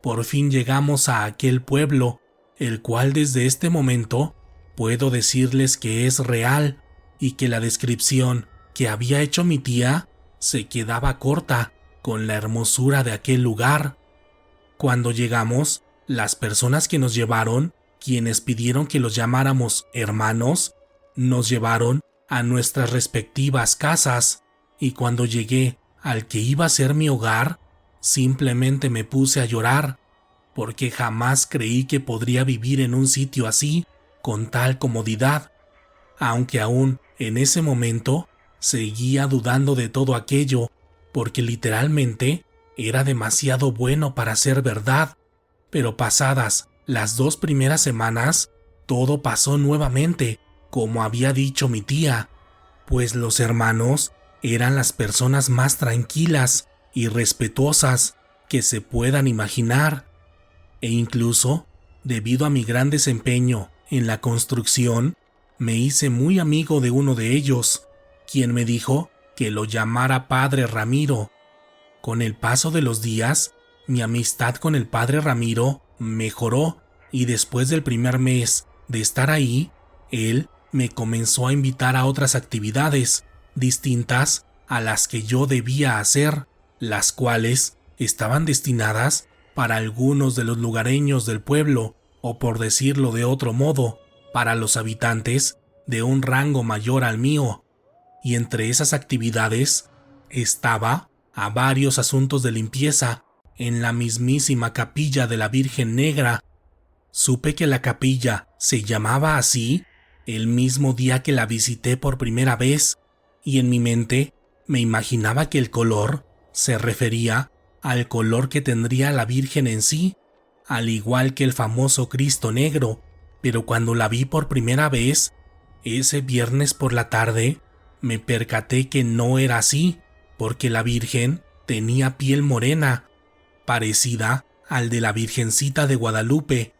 por fin llegamos a aquel pueblo, el cual desde este momento puedo decirles que es real y que la descripción que había hecho mi tía se quedaba corta con la hermosura de aquel lugar. Cuando llegamos, las personas que nos llevaron, quienes pidieron que los llamáramos hermanos, nos llevaron a nuestras respectivas casas, y cuando llegué al que iba a ser mi hogar, simplemente me puse a llorar, porque jamás creí que podría vivir en un sitio así, con tal comodidad, aunque aún en ese momento seguía dudando de todo aquello, porque literalmente era demasiado bueno para ser verdad. Pero pasadas las 2 primeras semanas, todo pasó nuevamente, como había dicho mi tía, pues los hermanos eran las personas más tranquilas y respetuosas que se puedan imaginar. E incluso, debido a mi gran desempeño en la construcción, me hice muy amigo de uno de ellos, quien me dijo que lo llamara Padre Ramiro. Con el paso de los días, mi amistad con el Padre Ramiro mejoró, y después del primer mes de estar ahí, él me comenzó a invitar a otras actividades distintas a las que yo debía hacer, las cuales estaban destinadas para algunos de los lugareños del pueblo, o por decirlo de otro modo, para los habitantes de un rango mayor al mío. Y entre esas actividades estaba a varios asuntos de limpieza en la mismísima capilla de la Virgen Negra. Supe que la capilla se llamaba así el mismo día que la visité por primera vez, y en mi mente me imaginaba que el color se refería al color que tendría la Virgen en sí, al igual que el famoso Cristo Negro. Pero cuando la vi por primera vez, ese viernes por la tarde, me percaté que no era así, porque la Virgen tenía piel morena, parecida al de la Virgencita de Guadalupe,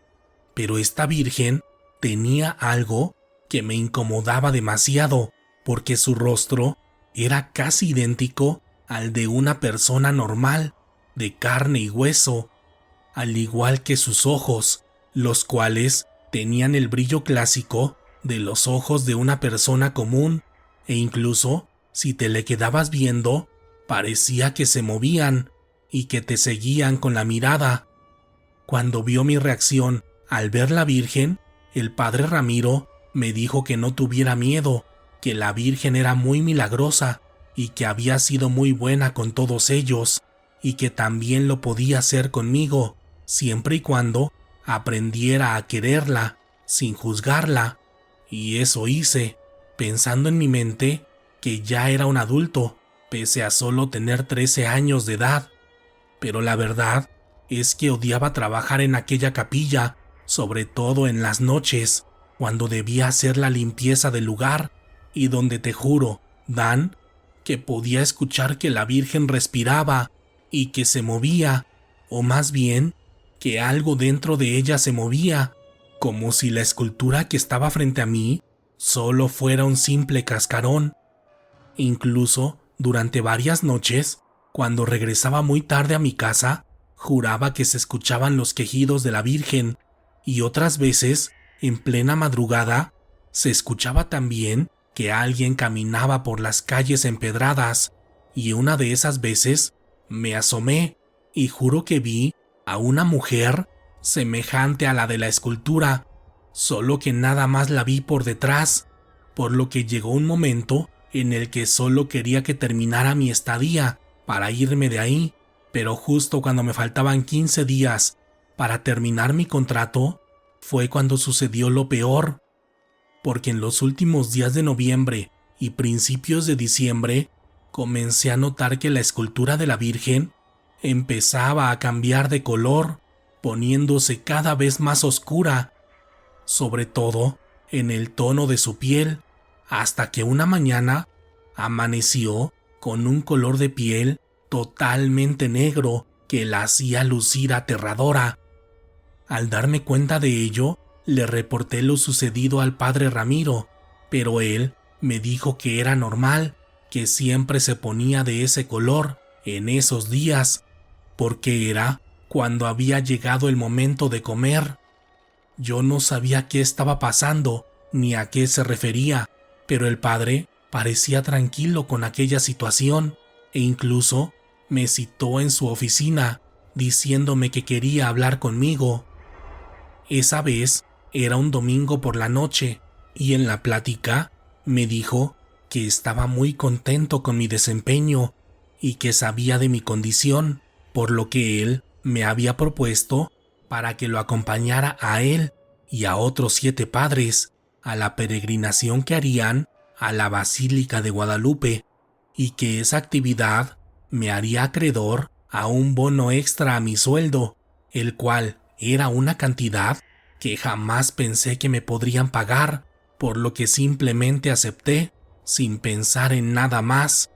pero esta Virgen tenía algo que me incomodaba demasiado, porque su rostro era casi idéntico al de una persona normal, de carne y hueso, al igual que sus ojos, los cuales tenían el brillo clásico de los ojos de una persona común, e incluso si te le quedabas viendo, parecía que se movían y que te seguían con la mirada. Cuando vio mi reacción al ver la Virgen, el Padre Ramiro me dijo que no tuviera miedo, que la Virgen era muy milagrosa y que había sido muy buena con todos ellos, y que también lo podía hacer conmigo, siempre y cuando aprendiera a quererla, sin juzgarla. Y eso hice, pensando en mi mente que ya era un adulto, pese a solo tener 13 años de edad. Pero la verdad es que odiaba trabajar en aquella capilla, sobre todo en las noches, cuando debía hacer la limpieza del lugar, y donde te juro, Dan, que podía escuchar que la Virgen respiraba y que se movía, o más bien, que algo dentro de ella se movía, como si la escultura que estaba frente a mí solo fuera un simple cascarón. Incluso, durante varias noches, cuando regresaba muy tarde a mi casa, juraba que se escuchaban los quejidos de la Virgen, y otras veces, en plena madrugada, se escuchaba también que alguien caminaba por las calles empedradas, y una de esas veces me asomé, y juro que vi a una mujer semejante a la de la escultura, solo que nada más la vi por detrás, por lo que llegó un momento en el que solo quería que terminara mi estadía para irme de ahí, pero justo cuando me faltaban 15 días para terminar mi contrato, fue cuando sucedió lo peor, porque en los últimos días de noviembre y principios de diciembre comencé a notar que la escultura de la Virgen empezaba a cambiar de color, poniéndose cada vez más oscura, sobre todo en el tono de su piel, hasta que una mañana amaneció con un color de piel totalmente negro que la hacía lucir aterradora. Al darme cuenta de ello, le reporté lo sucedido al padre Ramiro, pero él me dijo que era normal, que siempre se ponía de ese color en esos días, porque era cuando había llegado el momento de comer. Yo no sabía qué estaba pasando ni a qué se refería, pero el padre parecía tranquilo con aquella situación e incluso me citó en su oficina diciéndome que quería hablar conmigo. Esa vez era un domingo por la noche y en la plática me dijo que estaba muy contento con mi desempeño y que sabía de mi condición, por lo que él me había propuesto para que lo acompañara a él y a otros 7 padres a la peregrinación que harían a la Basílica de Guadalupe, y que esa actividad me haría acreedor a un bono extra a mi sueldo, el cual era una cantidad que jamás pensé que me podrían pagar, por lo que simplemente acepté sin pensar en nada más.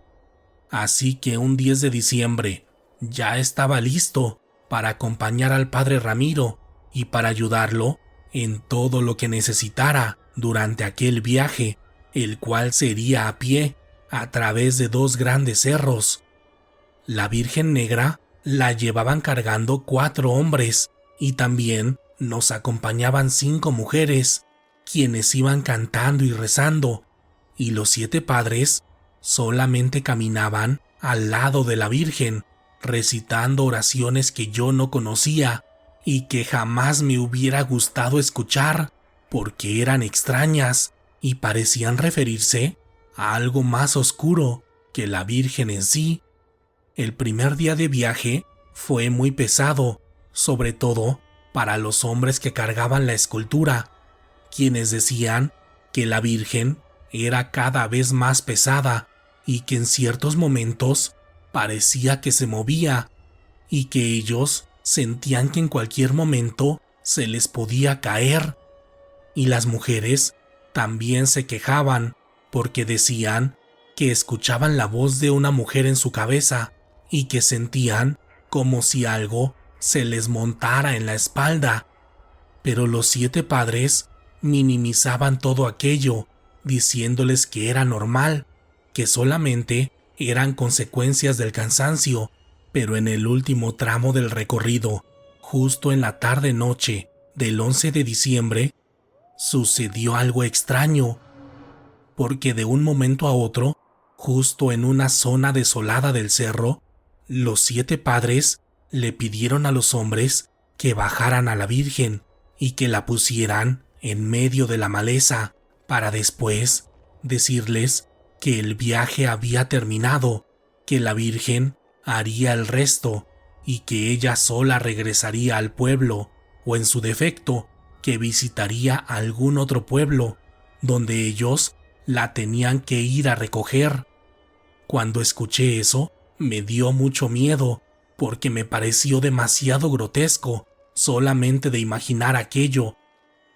Así que un 10 de diciembre ya estaba listo para acompañar al padre Ramiro y para ayudarlo en todo lo que necesitara durante aquel viaje, el cual sería a pie a través de 2 grandes cerros. La Virgen Negra la llevaban cargando 4 hombres y también nos acompañaban 5 mujeres, quienes iban cantando y rezando, y los 7 padres solamente caminaban al lado de la Virgen, recitando oraciones que yo no conocía y que jamás me hubiera gustado escuchar, porque eran extrañas y parecían referirse a algo más oscuro que la Virgen en sí. El primer día de viaje fue muy pesado, sobre todo para los hombres que cargaban la escultura, quienes decían que la Virgen era cada vez más pesada y que en ciertos momentos parecía que se movía y que ellos sentían que en cualquier momento se les podía caer. Y las mujeres también se quejaban porque decían que escuchaban la voz de una mujer en su cabeza y que sentían como si algo se les montara en la espalda. Pero los 7 padres minimizaban todo aquello, diciéndoles que era normal, que solamente eran consecuencias del cansancio, pero en el último tramo del recorrido, justo en la tarde-noche del 11 de diciembre, sucedió algo extraño, porque de un momento a otro, justo en una zona desolada del cerro, los 7 padres le pidieron a los hombres que bajaran a la Virgen y que la pusieran en medio de la maleza, para después decirles que el viaje había terminado, que la Virgen haría el resto y que ella sola regresaría al pueblo, o en su defecto, que visitaría algún otro pueblo, donde ellos la tenían que ir a recoger. Cuando escuché eso, me dio mucho miedo, porque me pareció demasiado grotesco solamente de imaginar aquello,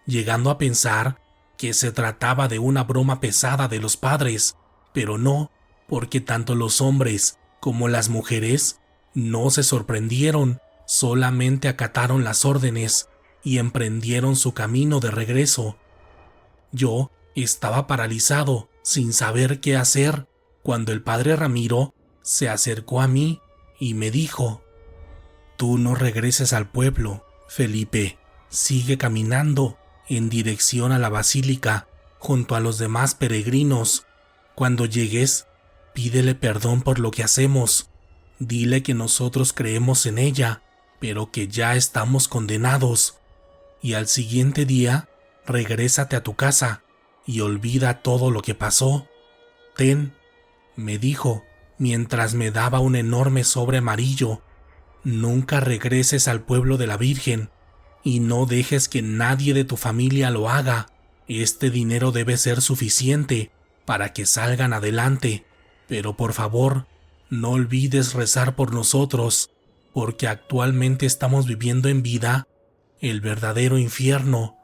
llegando a pensar que se trataba de una broma pesada de los padres, pero no, porque tanto los hombres como las mujeres no se sorprendieron, solamente acataron las órdenes y emprendieron su camino de regreso. Yo estaba paralizado, sin saber qué hacer, cuando el padre Ramiro se acercó a mí y me dijo: «Tú no regreses al pueblo, Felipe, sigue caminando en dirección a la basílica junto a los demás peregrinos. Cuando llegues, pídele perdón por lo que hacemos. Dile que nosotros creemos en ella, pero que ya estamos condenados. Y al siguiente día, regrésate a tu casa y olvida todo lo que pasó. Ten, me dijo, mientras me daba un enorme sobre amarillo. Nunca regreses al pueblo de la Virgen y no dejes que nadie de tu familia lo haga. Este dinero debe ser suficiente para que salgan adelante, pero por favor, no olvides rezar por nosotros, porque actualmente estamos viviendo en vida el verdadero infierno.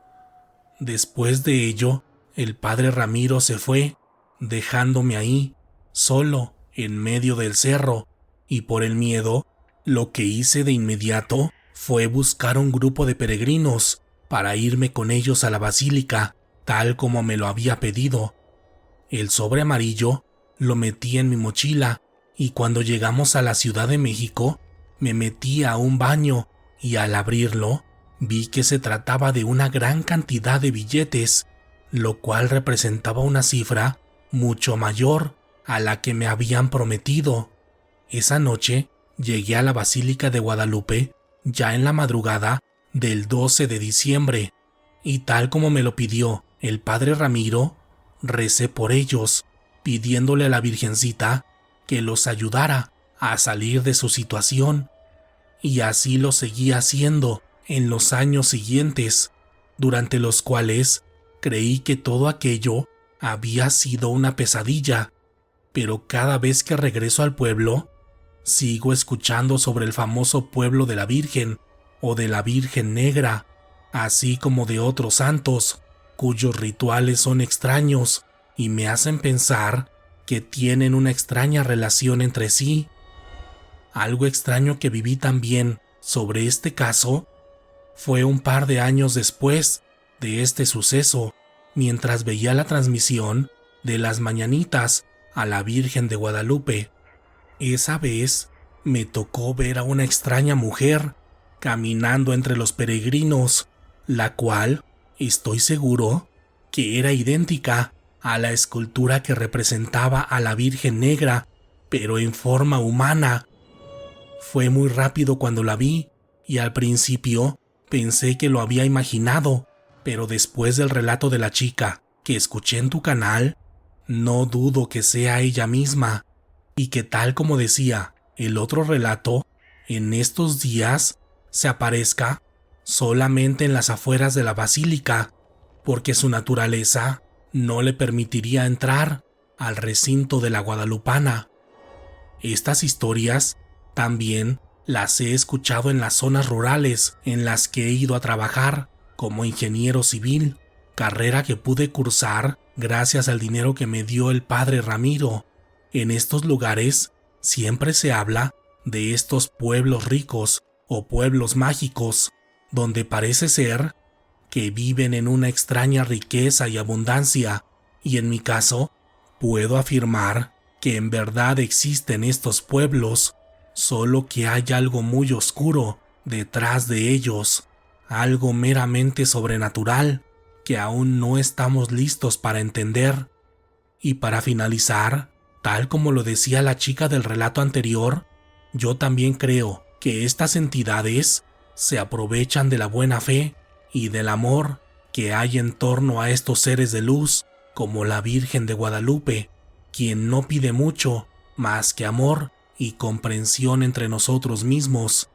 Después de ello, el padre Ramiro se fue, dejándome ahí, solo, en medio del cerro, y por el miedo, lo que hice de inmediato fue buscar un grupo de peregrinos para irme con ellos a la basílica, tal como me lo había pedido. El sobre amarillo lo metí en mi mochila y cuando llegamos a la Ciudad de México, me metí a un baño y al abrirlo, vi que se trataba de una gran cantidad de billetes, lo cual representaba una cifra mucho mayor a la que me habían prometido. Esa noche llegué a la Basílica de Guadalupe ya en la madrugada del 12 de diciembre, y tal como me lo pidió el padre Ramiro, recé por ellos, pidiéndole a la Virgencita que los ayudara a salir de su situación, y así lo seguí haciendo en los años siguientes, durante los cuales creí que todo aquello había sido una pesadilla, pero cada vez que regreso al pueblo, sigo escuchando sobre el famoso pueblo de la Virgen o de la Virgen Negra, así como de otros santos, cuyos rituales son extraños y me hacen pensar que tienen una extraña relación entre sí. Algo extraño que viví también sobre este caso fue un par de años después de este suceso, mientras veía la transmisión de las mañanitas a la Virgen de Guadalupe. Esa vez me tocó ver a una extraña mujer caminando entre los peregrinos, la cual estoy seguro que era idéntica a la escultura que representaba a la Virgen Negra, pero en forma humana. Fue muy rápido cuando la vi y al principio pensé que lo había imaginado, pero después del relato de la chica que escuché en tu canal, no dudo que sea ella misma y que tal como decía el otro relato, en estos días se aparezca solamente en las afueras de la basílica, porque su naturaleza no le permitiría entrar al recinto de la Guadalupana. Estas historias también las he escuchado en las zonas rurales en las que he ido a trabajar como ingeniero civil, carrera que pude cursar gracias al dinero que me dio el padre Ramiro. En estos lugares siempre se habla de estos pueblos ricos o pueblos mágicos, donde parece ser que viven en una extraña riqueza y abundancia, y en mi caso, puedo afirmar que en verdad existen estos pueblos, solo que hay algo muy oscuro detrás de ellos, algo meramente sobrenatural que aún no estamos listos para entender. Y para finalizar, tal como lo decía la chica del relato anterior, yo también creo que estas entidades se aprovechan de la buena fe y del amor que hay en torno a estos seres de luz, como la Virgen de Guadalupe, quien no pide mucho más que amor y comprensión entre nosotros mismos.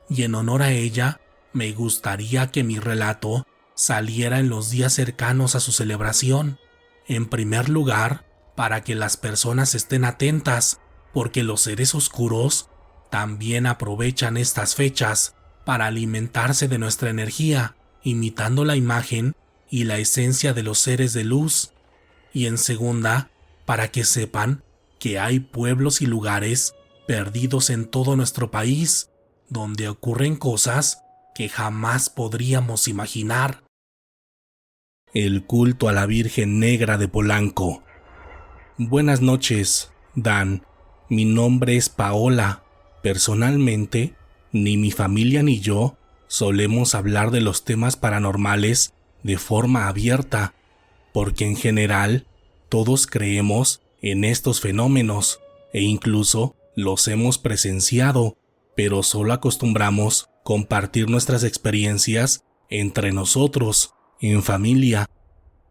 Y en honor a ella, me gustaría que mi relato saliera en los días cercanos a su celebración. En primer lugar, para que las personas estén atentas, porque los seres oscuros también aprovechan estas fechas para alimentarse de nuestra energía, imitando la imagen y la esencia de los seres de luz. Y en segunda, para que sepan que hay pueblos y lugares perdidos en todo nuestro país, donde ocurren cosas que jamás podríamos imaginar. El culto a la Virgen Negra de Polanco. Buenas noches, Dan. Mi nombre es Paola. Personalmente, ni mi familia ni yo solemos hablar de los temas paranormales de forma abierta, porque en general todos creemos en estos fenómenos e incluso los hemos presenciado, pero solo acostumbramos compartir nuestras experiencias entre nosotros, en familia.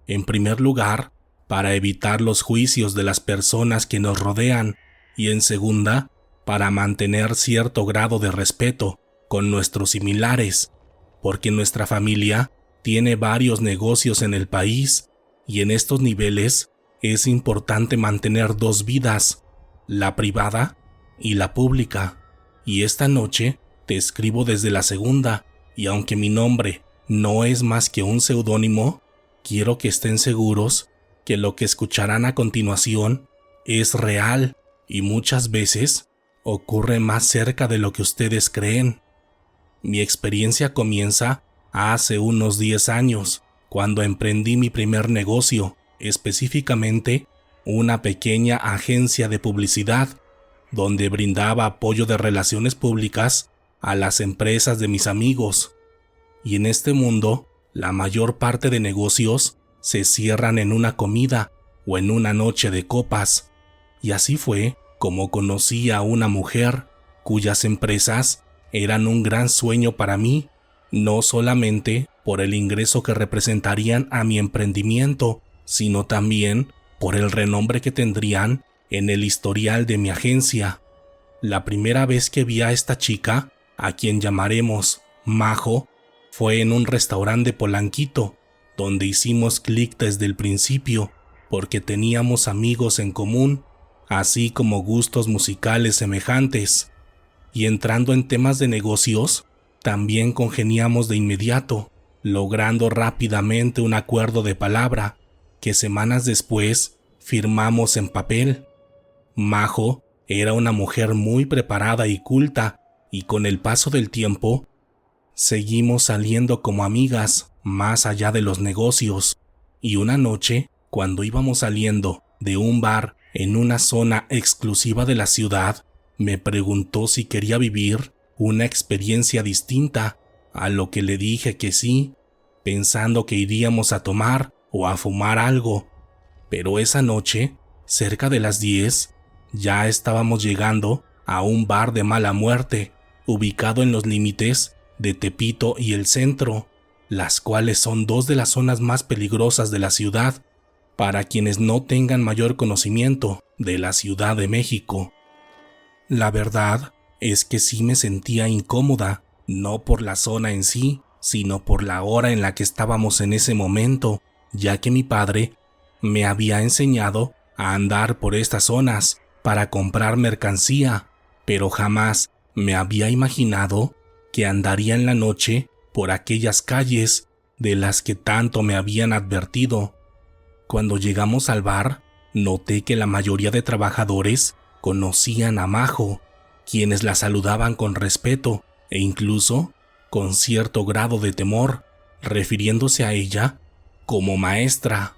En primer lugar, para evitar los juicios de las personas que nos rodean, y en segunda, para mantener cierto grado de respeto con nuestros similares, porque nuestra familia tiene varios negocios en el país, y en estos niveles es importante mantener dos vidas, la privada y la pública. Y esta noche te escribo desde la segunda, y aunque mi nombre no es más que un seudónimo, quiero que estén seguros que lo que escucharán a continuación es real y muchas veces ocurre más cerca de lo que ustedes creen. Mi experiencia comienza hace unos 10 años, cuando emprendí mi primer negocio, específicamente una pequeña agencia de publicidad, donde brindaba apoyo de relaciones públicas a las empresas de mis amigos. Y en este mundo, la mayor parte de negocios se cierran en una comida o en una noche de copas. Y así fue como conocí a una mujer cuyas empresas eran un gran sueño para mí, no solamente por el ingreso que representarían a mi emprendimiento, sino también por el renombre que tendrían en el historial de mi agencia. La primera vez que vi a esta chica, a quien llamaremos Majo, fue en un restaurante de Polanquito, donde hicimos clic desde el principio, porque teníamos amigos en común, así como gustos musicales semejantes. Y entrando en temas de negocios, también congeniamos de inmediato, logrando rápidamente un acuerdo de palabra, que semanas después firmamos en papel. Majo era una mujer muy preparada y culta, y con el paso del tiempo, seguimos saliendo como amigas más allá de los negocios. Y una noche, cuando íbamos saliendo de un bar en una zona exclusiva de la ciudad, me preguntó si quería vivir una experiencia distinta, a lo que le dije que sí, pensando que iríamos a tomar o a fumar algo. Pero esa noche, cerca de las 10, ya estábamos llegando a un bar de mala muerte, ubicado en los límites de Tepito y el centro, las cuales son dos de las zonas más peligrosas de la ciudad, para quienes no tengan mayor conocimiento de la Ciudad de México. La verdad es que sí me sentía incómoda, no por la zona en sí, sino por la hora en la que estábamos en ese momento, ya que mi padre me había enseñado a andar por estas zonas para comprar mercancía, pero jamás me había imaginado que andaría en la noche por aquellas calles de las que tanto me habían advertido. Cuando llegamos al bar, noté que la mayoría de trabajadores conocían a Majo, quienes la saludaban con respeto e incluso con cierto grado de temor, refiriéndose a ella como maestra.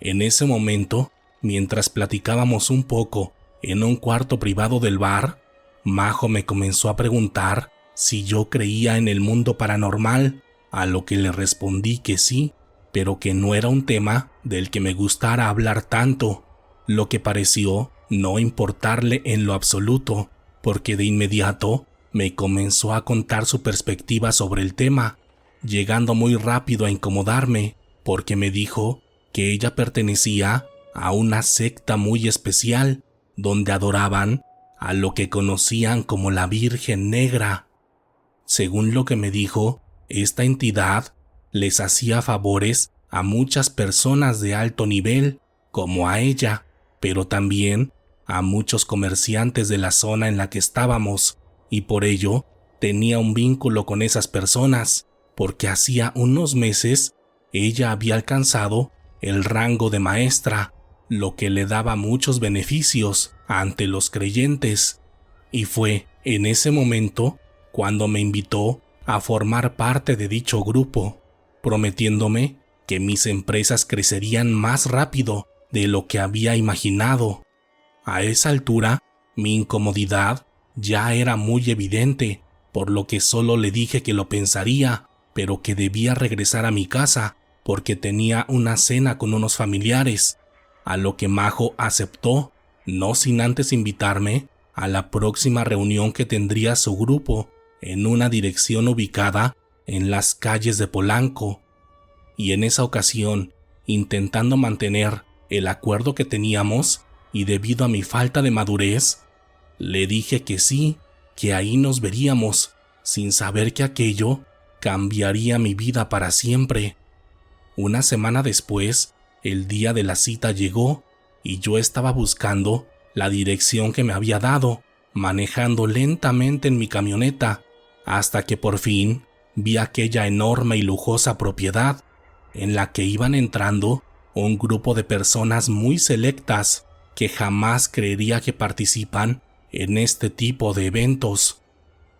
En ese momento, mientras platicábamos un poco en un cuarto privado del bar, Majo me comenzó a preguntar si yo creía en el mundo paranormal, a lo que le respondí que sí, pero que no era un tema del que me gustara hablar tanto, lo que pareció no importarle en lo absoluto, porque de inmediato me comenzó a contar su perspectiva sobre el tema, llegando muy rápido a incomodarme, porque me dijo que ella pertenecía a una secta muy especial, donde adoraban a lo que conocían como la Virgen Negra. Según lo que me dijo, esta entidad les hacía favores a muchas personas de alto nivel, como a ella, pero también a muchos comerciantes de la zona en la que estábamos, y por ello tenía un vínculo con esas personas, porque hacía unos meses ella había alcanzado el rango de maestra, lo que le daba muchos beneficios ante los creyentes, y fue en ese momento cuando me invitó a formar parte de dicho grupo, prometiéndome que mis empresas crecerían más rápido de lo que había imaginado. A esa altura, mi incomodidad ya era muy evidente, por lo que solo le dije que lo pensaría, pero que debía regresar a mi casa porque tenía una cena con unos familiares, a lo que Majo aceptó, no sin antes invitarme a la próxima reunión que tendría su grupo en una dirección ubicada en las calles de Polanco. Y en esa ocasión, intentando mantener el acuerdo que teníamos y debido a mi falta de madurez, le dije que sí, que ahí nos veríamos, sin saber que aquello cambiaría mi vida para siempre. Una semana después, el día de la cita llegó y yo estaba buscando la dirección que me había dado, manejando lentamente en mi camioneta, hasta que por fin vi aquella enorme y lujosa propiedad en la que iban entrando un grupo de personas muy selectas que jamás creería que participan en este tipo de eventos.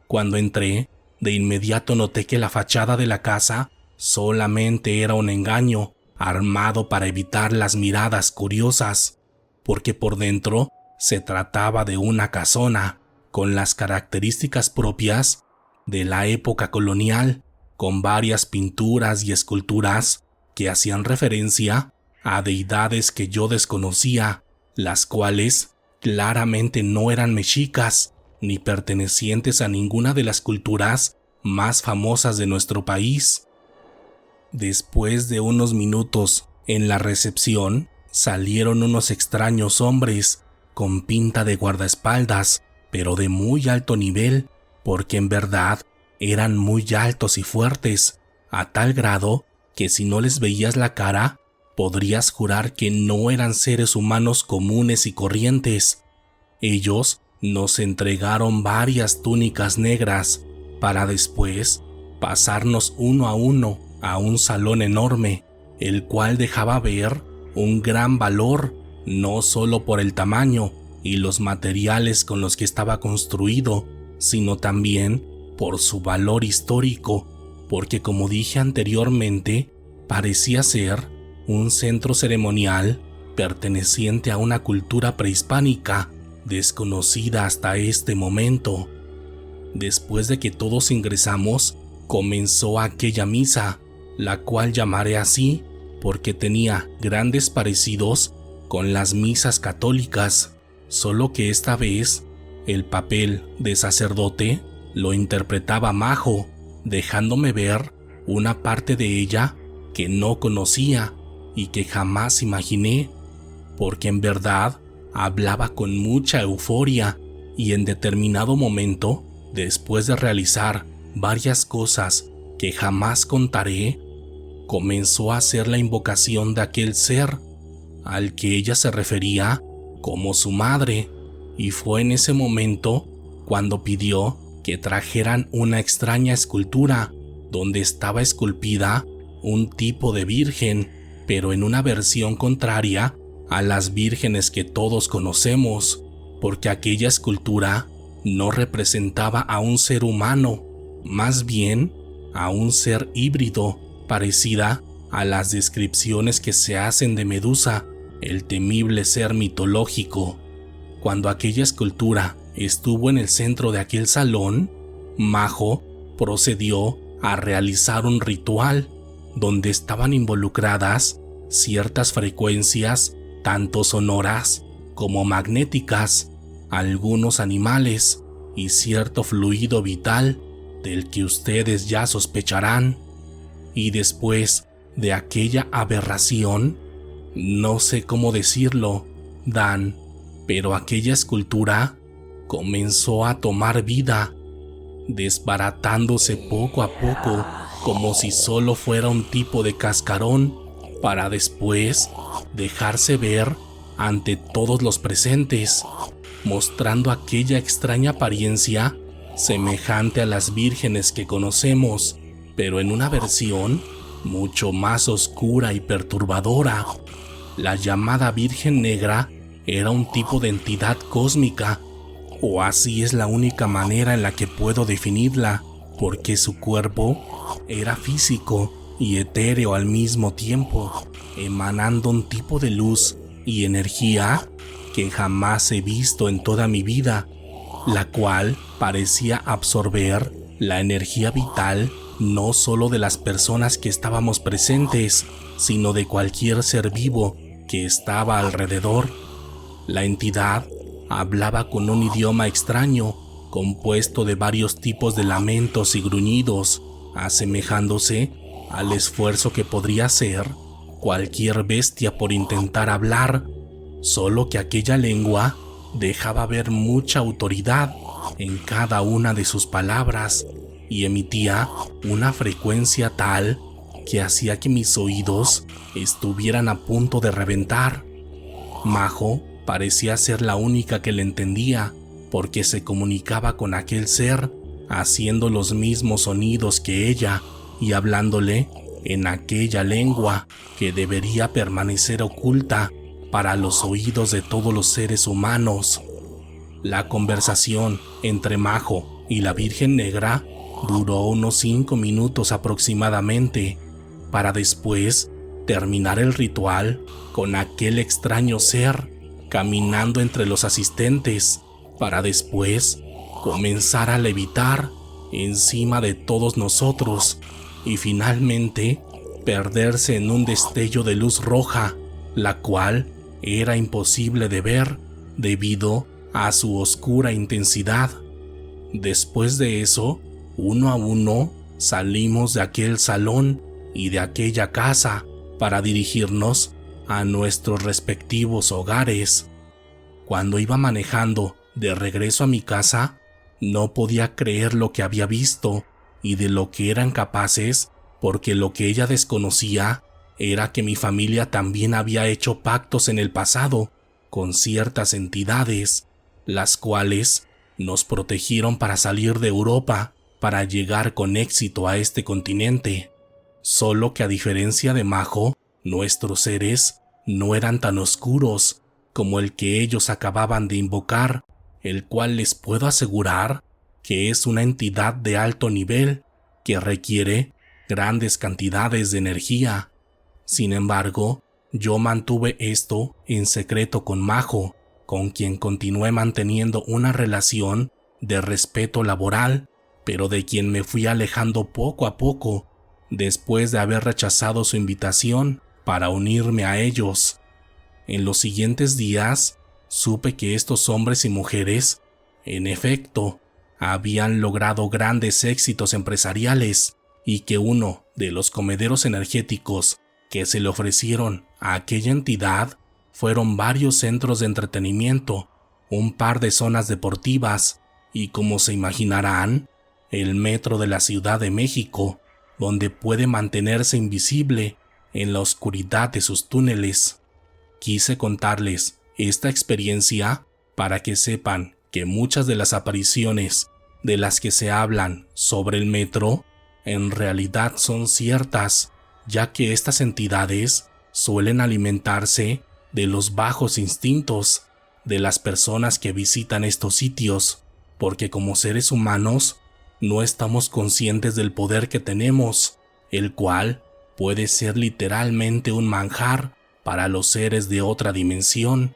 Cuando entré, de inmediato noté que la fachada de la casa solamente era un engaño armado para evitar las miradas curiosas, porque por dentro se trataba de una casona con las características propias de la época colonial, con varias pinturas y esculturas que hacían referencia a deidades que yo desconocía, las cuales claramente no eran mexicas ni pertenecientes a ninguna de las culturas más famosas de nuestro país. Después de unos minutos en la recepción, salieron unos extraños hombres con pinta de guardaespaldas, pero de muy alto nivel, porque en verdad eran muy altos y fuertes, a tal grado que si no les veías la cara, podrías jurar que no eran seres humanos comunes y corrientes. Ellos nos entregaron varias túnicas negras para después pasarnos uno a uno a un salón enorme, el cual dejaba ver un gran valor, no solo por el tamaño y los materiales con los que estaba construido, sino también por su valor histórico, porque como dije anteriormente, parecía ser un centro ceremonial perteneciente a una cultura prehispánica desconocida hasta este momento. Después de que todos ingresamos, comenzó aquella misa, la cual llamaré así porque tenía grandes parecidos con las misas católicas, solo que esta vez el papel de sacerdote lo interpretaba Majo, dejándome ver una parte de ella que no conocía y que jamás imaginé, porque en verdad hablaba con mucha euforia y en determinado momento, después de realizar varias cosas que jamás contaré, comenzó a hacer la invocación de aquel ser al que ella se refería como su madre, y fue en ese momento cuando pidió que trajeran una extraña escultura donde estaba esculpida un tipo de virgen, pero en una versión contraria a las vírgenes que todos conocemos, porque aquella escultura no representaba a un ser humano, más bien a un ser híbrido, parecida a las descripciones que se hacen de Medusa, el temible ser mitológico. Cuando aquella escultura estuvo en el centro de aquel salón, Majo procedió a realizar un ritual donde estaban involucradas ciertas frecuencias, tanto sonoras como magnéticas, algunos animales y cierto fluido vital del que ustedes ya sospecharán. Y después de aquella aberración, no sé cómo decirlo, Dan, pero aquella escultura comenzó a tomar vida, desbaratándose poco a poco como si solo fuera un tipo de cascarón, para después dejarse ver ante todos los presentes, mostrando aquella extraña apariencia semejante a las vírgenes que conocemos, pero en una versión mucho más oscura y perturbadora. La llamada Virgen Negra era un tipo de entidad cósmica, o así es la única manera en la que puedo definirla, porque su cuerpo era físico y etéreo al mismo tiempo, emanando un tipo de luz y energía que jamás he visto en toda mi vida, la cual parecía absorber la energía vital no solo de las personas que estábamos presentes, sino de cualquier ser vivo que estaba alrededor. La entidad hablaba con un idioma extraño, compuesto de varios tipos de lamentos y gruñidos, asemejándose al esfuerzo que podría hacer cualquier bestia por intentar hablar, solo que aquella lengua dejaba ver mucha autoridad en cada una de sus palabras y emitía una frecuencia tal que hacía que mis oídos estuvieran a punto de reventar. Majo parecía ser la única que le entendía, porque se comunicaba con aquel ser, haciendo los mismos sonidos que ella y hablándole en aquella lengua que debería permanecer oculta para los oídos de todos los seres humanos. La conversación entre Majo y la Virgen Negra duró unos 5 minutos aproximadamente, para después terminar el ritual con aquel extraño ser caminando entre los asistentes, para después comenzar a levitar encima de todos nosotros y finalmente perderse en un destello de luz roja, la cual era imposible de ver debido a su oscura intensidad. Después de eso, uno a uno salimos de aquel salón y de aquella casa para dirigirnos a nuestros respectivos hogares. Cuando iba manejando de regreso a mi casa, no podía creer lo que había visto y de lo que eran capaces, porque lo que ella desconocía era que mi familia también había hecho pactos en el pasado con ciertas entidades, las cuales nos protegieron para salir de Europa para llegar con éxito a este continente. Solo que a diferencia de Majo, nuestros seres no eran tan oscuros como el que ellos acababan de invocar, el cual les puedo asegurar que es una entidad de alto nivel que requiere grandes cantidades de energía. Sin embargo, yo mantuve esto en secreto con Majo, con quien continué manteniendo una relación de respeto laboral, pero de quien me fui alejando poco a poco después de haber rechazado su invitación para unirme a ellos. En los siguientes días, supe que estos hombres y mujeres, en efecto, habían logrado grandes éxitos empresariales y que uno de los comederos energéticos que se le ofrecieron a aquella entidad fueron varios centros de entretenimiento, un par de zonas deportivas y, como se imaginarán, el metro de la Ciudad de México, donde puede mantenerse invisible en la oscuridad de sus túneles. Quise contarles esta experiencia para que sepan que muchas de las apariciones de las que se hablan sobre el metro en realidad son ciertas, ya que estas entidades suelen alimentarse de los bajos instintos de las personas que visitan estos sitios, porque como seres humanos no estamos conscientes del poder que tenemos, el cual puede ser literalmente un manjar para los seres de otra dimensión.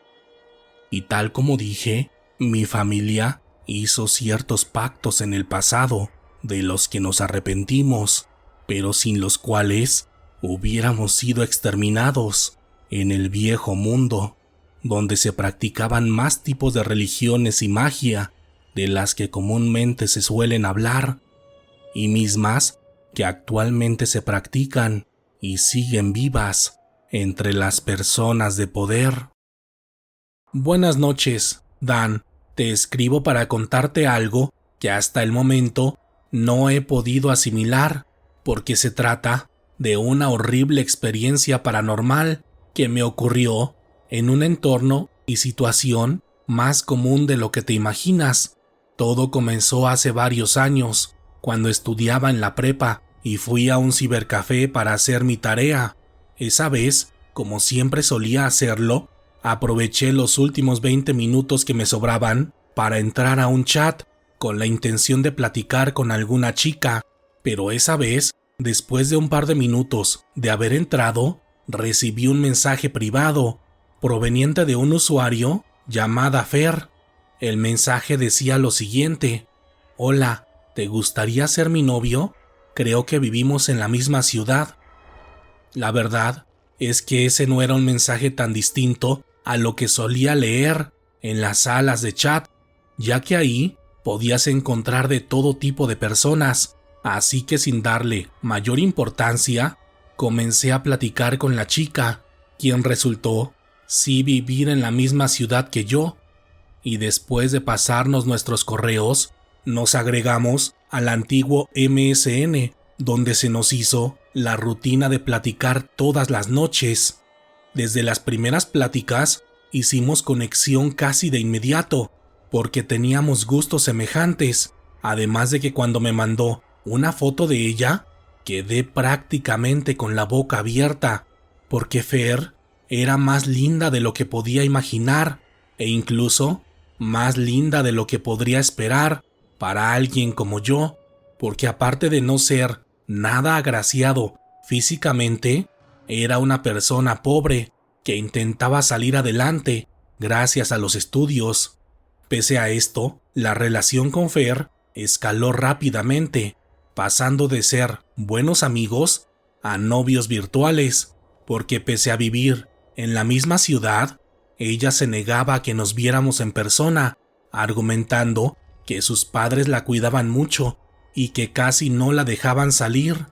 Y tal como dije, mi familia hizo ciertos pactos en el pasado de los que nos arrepentimos, pero sin los cuales hubiéramos sido exterminados en el viejo mundo, donde se practicaban más tipos de religiones y magia de las que comúnmente se suelen hablar, y mismas que actualmente se practican y siguen vivas entre las personas de poder. Buenas noches, Dan. Te escribo para contarte algo que hasta el momento no he podido asimilar, porque se trata de una horrible experiencia paranormal que me ocurrió en un entorno y situación más común de lo que te imaginas. Todo comenzó hace varios años, cuando estudiaba en la prepa y fui a un cibercafé para hacer mi tarea. Esa vez, como siempre solía hacerlo, aproveché los últimos 20 minutos que me sobraban para entrar a un chat con la intención de platicar con alguna chica, pero esa vez, después de un par de minutos de haber entrado, recibí un mensaje privado proveniente de un usuario llamada Fer. El mensaje decía lo siguiente: Hola, ¿te gustaría ser mi novio? Creo que vivimos en la misma ciudad. La verdad es que ese no era un mensaje tan distinto a lo que solía leer en las salas de chat, ya que ahí podías encontrar de todo tipo de personas, así que sin darle mayor importancia, comencé a platicar con la chica, quien resultó sí vivir en la misma ciudad que yo, y después de pasarnos nuestros correos, nos agregamos al antiguo MSN, donde se nos hizo la rutina de platicar todas las noches. Desde las primeras pláticas hicimos conexión casi de inmediato, porque teníamos gustos semejantes, además de que cuando me mandó una foto de ella, quedé prácticamente con la boca abierta, porque Fer era más linda de lo que podía imaginar, e incluso más linda de lo que podría esperar para alguien como yo, porque aparte de no ser nada agraciado físicamente, era una persona pobre que intentaba salir adelante gracias a los estudios. Pese a esto, la relación con Fer escaló rápidamente, pasando de ser buenos amigos a novios virtuales, porque pese a vivir en la misma ciudad, ella se negaba a que nos viéramos en persona, argumentando que sus padres la cuidaban mucho y que casi no la dejaban salir,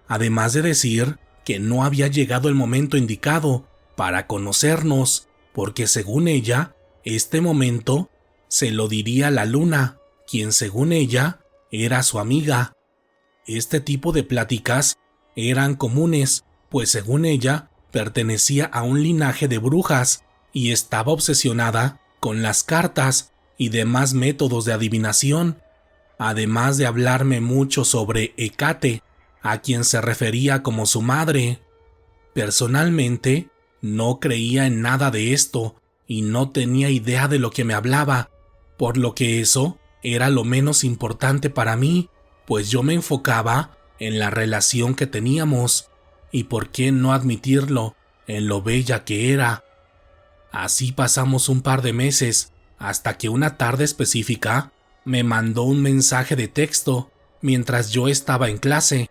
además de decir que no había llegado el momento indicado para conocernos, porque según ella, este momento se lo diría a la luna, quien según ella era su amiga. Este tipo de pláticas eran comunes, pues según ella pertenecía a un linaje de brujas y estaba obsesionada con las cartas y demás métodos de adivinación, además de hablarme mucho sobre Hécate, a quien se refería como su madre. Personalmente, no creía en nada de esto y no tenía idea de lo que me hablaba, por lo que eso era lo menos importante para mí, pues yo me enfocaba en la relación que teníamos y por qué no admitirlo, en lo bella que era. Así pasamos un par de meses, hasta que una tarde específica me mandó un mensaje de texto mientras yo estaba en clase.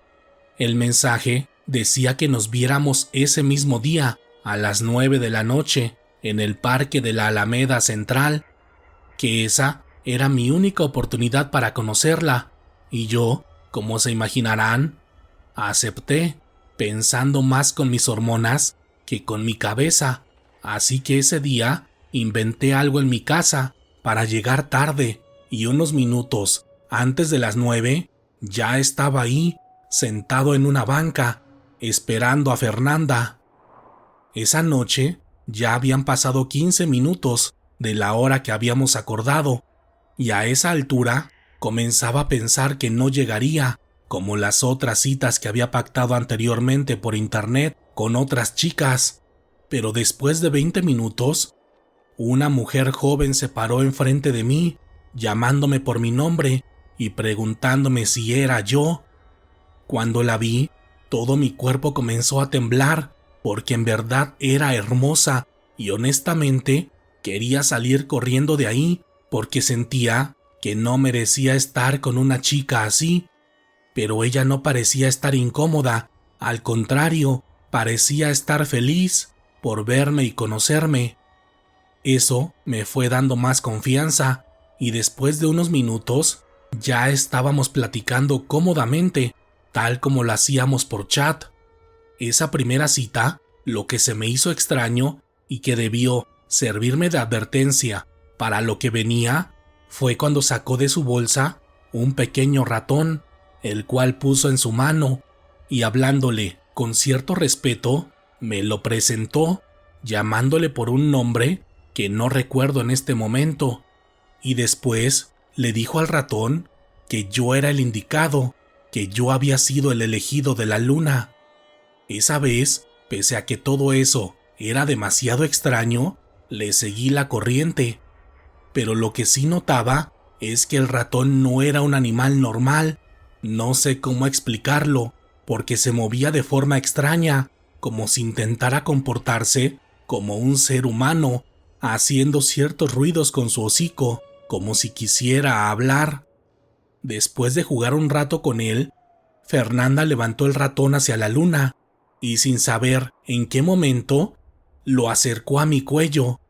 El mensaje decía que nos viéramos ese mismo día a las 9 de la noche en el parque de la Alameda Central, que esa era mi única oportunidad para conocerla, y yo, como se imaginarán, acepté, pensando más con mis hormonas que con mi cabeza, así que ese día inventé algo en mi casa para llegar tarde, y unos minutos antes de las 9 ya estaba ahí, sentado en una banca, esperando a Fernanda. Esa noche ya habían pasado 15 minutos de la hora que habíamos acordado, y a esa altura comenzaba a pensar que no llegaría, como las otras citas que había pactado anteriormente por internet con otras chicas. Pero después de 20 minutos, una mujer joven se paró enfrente de mí, llamándome por mi nombre y preguntándome si era yo. Cuando la vi, todo mi cuerpo comenzó a temblar, porque en verdad era hermosa y honestamente quería salir corriendo de ahí, porque sentía que no merecía estar con una chica así. Pero ella no parecía estar incómoda, al contrario, parecía estar feliz por verme y conocerme. Eso me fue dando más confianza, y después de unos minutos ya estábamos platicando cómodamente, tal como lo hacíamos por chat. Esa primera cita, lo que se me hizo extraño y que debió servirme de advertencia para lo que venía, fue cuando sacó de su bolsa un pequeño ratón, el cual puso en su mano, y hablándole con cierto respeto, me lo presentó, llamándole por un nombre que no recuerdo en este momento, y después le dijo al ratón que yo era el indicado, que yo había sido el elegido de la luna. Esa vez, pese a que todo eso era demasiado extraño, le seguí la corriente, pero lo que sí notaba es que el ratón no era un animal normal. No sé cómo explicarlo, porque se movía de forma extraña, como si intentara comportarse como un ser humano, haciendo ciertos ruidos con su hocico, como si quisiera hablar. Después de jugar un rato con él, Fernanda levantó el ratón hacia la luna, y sin saber en qué momento, lo acercó a mi cuello.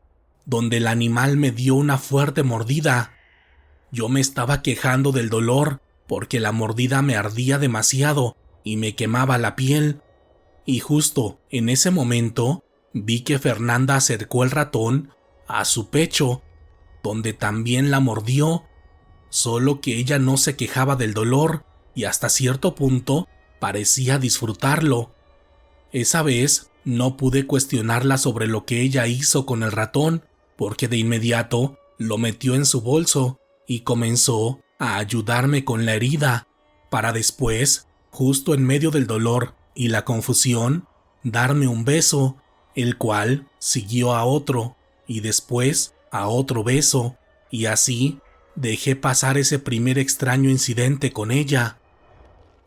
donde el animal me dio una fuerte mordida. Yo me estaba quejando del dolor porque la mordida me ardía demasiado y me quemaba la piel. Y justo en ese momento vi que Fernanda acercó el ratón a su pecho, donde también la mordió, solo que ella no se quejaba del dolor y hasta cierto punto parecía disfrutarlo. Esa vez no pude cuestionarla sobre lo que ella hizo con el ratón, porque de inmediato lo metió en su bolso y comenzó a ayudarme con la herida, para después, justo en medio del dolor y la confusión, darme un beso, el cual siguió a otro y después a otro beso, y así dejé pasar ese primer extraño incidente con ella.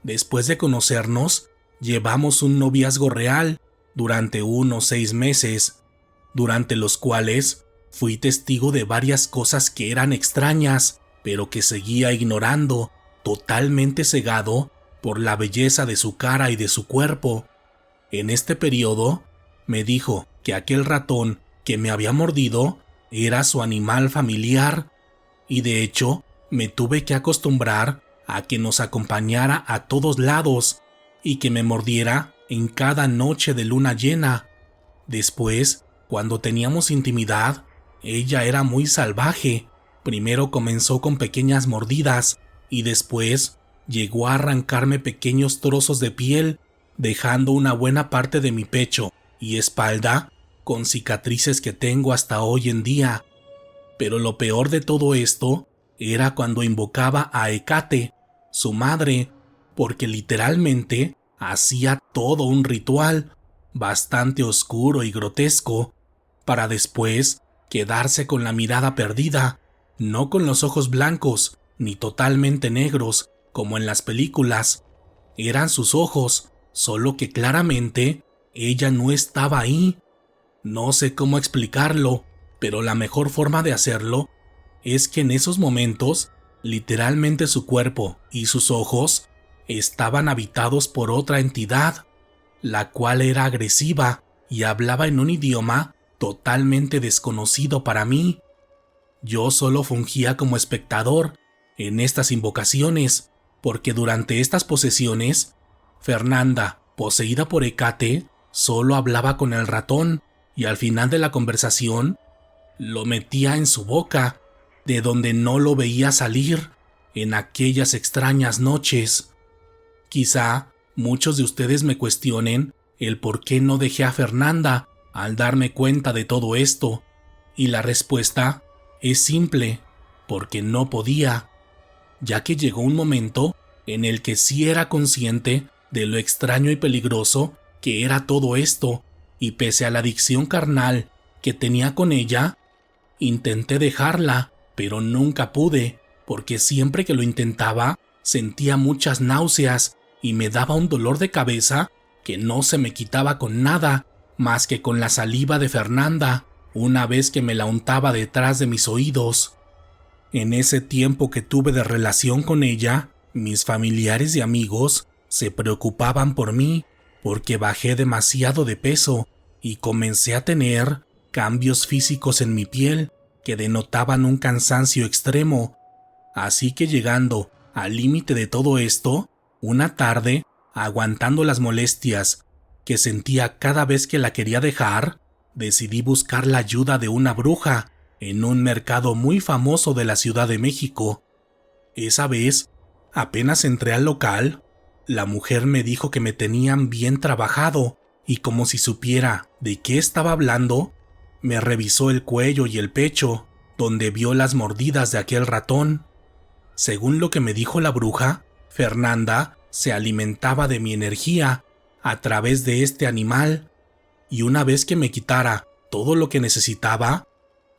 Después de conocernos, llevamos un noviazgo real durante unos 6 meses, durante los cuales fui testigo de varias cosas que eran extrañas, pero que seguía ignorando, totalmente cegado por la belleza de su cara y de su cuerpo. En este periodo, me dijo que aquel ratón que me había mordido era su animal familiar, y de hecho me tuve que acostumbrar a que nos acompañara a todos lados y que me mordiera en cada noche de luna llena. Después, cuando teníamos intimidad, ella era muy salvaje. Primero comenzó con pequeñas mordidas y después llegó a arrancarme pequeños trozos de piel, dejando una buena parte de mi pecho y espalda con cicatrices que tengo hasta hoy en día. Pero lo peor de todo esto era cuando invocaba a Hécate, su madre, porque literalmente hacía todo un ritual bastante oscuro y grotesco, para después quedarse con la mirada perdida, no con los ojos blancos ni totalmente negros como en las películas. Eran sus ojos, solo que claramente ella no estaba ahí. No sé cómo explicarlo, pero la mejor forma de hacerlo es que en esos momentos, literalmente su cuerpo y sus ojos estaban habitados por otra entidad, la cual era agresiva y hablaba en un idioma totalmente desconocido para mí. Yo solo fungía como espectador en estas invocaciones, porque durante estas posesiones, Fernanda, poseída por Hécate, solo hablaba con el ratón y al final de la conversación lo metía en su boca, de donde no lo veía salir en aquellas extrañas noches. Quizá muchos de ustedes me cuestionen el por qué no dejé a Fernanda al darme cuenta de todo esto, y la respuesta es simple: porque no podía, ya que llegó un momento en el que sí era consciente de lo extraño y peligroso que era todo esto, y pese a la adicción carnal que tenía con ella, intenté dejarla, pero nunca pude, porque siempre que lo intentaba sentía muchas náuseas y me daba un dolor de cabeza que no se me quitaba con nada más que con la saliva de Fernanda, una vez que me la untaba detrás de mis oídos. En ese tiempo que tuve de relación con ella, mis familiares y amigos se preocupaban por mí porque bajé demasiado de peso y comencé a tener cambios físicos en mi piel que denotaban un cansancio extremo. Así que llegando al límite de todo esto, una tarde, aguantando las molestias que sentía cada vez que la quería dejar, decidí buscar la ayuda de una bruja en un mercado muy famoso de la Ciudad de México. Esa vez, apenas entré al local, la mujer me dijo que me tenían bien trabajado y, como si supiera de qué estaba hablando, me revisó el cuello y el pecho, donde vio las mordidas de aquel ratón. Según lo que me dijo la bruja, Fernanda se alimentaba de mi energía a través de este animal, y una vez que me quitara todo lo que necesitaba,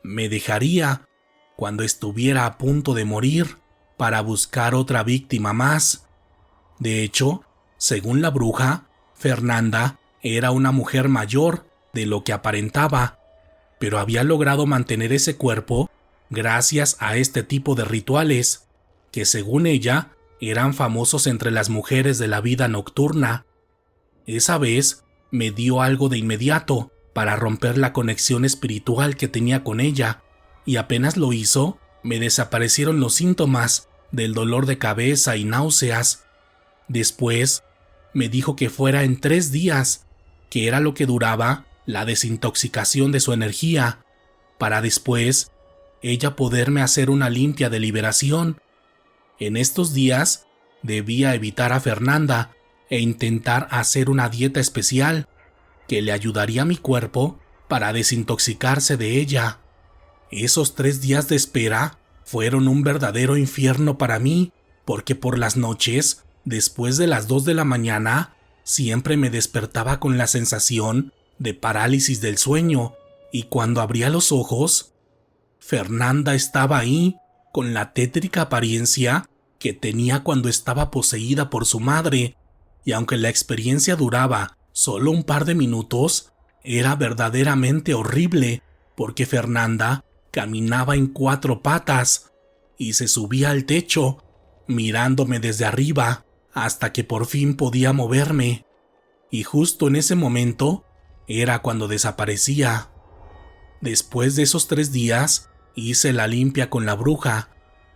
me dejaría cuando estuviera a punto de morir para buscar otra víctima más. De hecho, según la bruja, Fernanda era una mujer mayor de lo que aparentaba, pero había logrado mantener ese cuerpo gracias a este tipo de rituales, que según ella eran famosos entre las mujeres de la vida nocturna. Esa vez me dio algo de inmediato, para romper la conexión espiritual que tenía con ella, y apenas lo hizo, me desaparecieron los síntomas del dolor de cabeza y náuseas. Después, me dijo que fuera en 3 días, que era lo que duraba la desintoxicación de su energía, para después ella poderme hacer una limpia de liberación. En estos días debía evitar a Fernanda e intentar hacer una dieta especial que le ayudaría a mi cuerpo para desintoxicarse de ella. Esos 3 días de espera fueron un verdadero infierno para mí, porque por las noches, después de las 2 de la mañana, siempre me despertaba con la sensación de parálisis del sueño, y cuando abría los ojos, Fernanda estaba ahí, con la tétrica apariencia que tenía cuando estaba poseída por su madre, y aunque la experiencia duraba solo un par de minutos, era verdaderamente horrible, porque Fernanda caminaba en 4 patas y se subía al techo, mirándome desde arriba, hasta que por fin podía moverme. Y justo en ese momento era cuando desaparecía. Después de esos 3 días, hice la limpia con la bruja,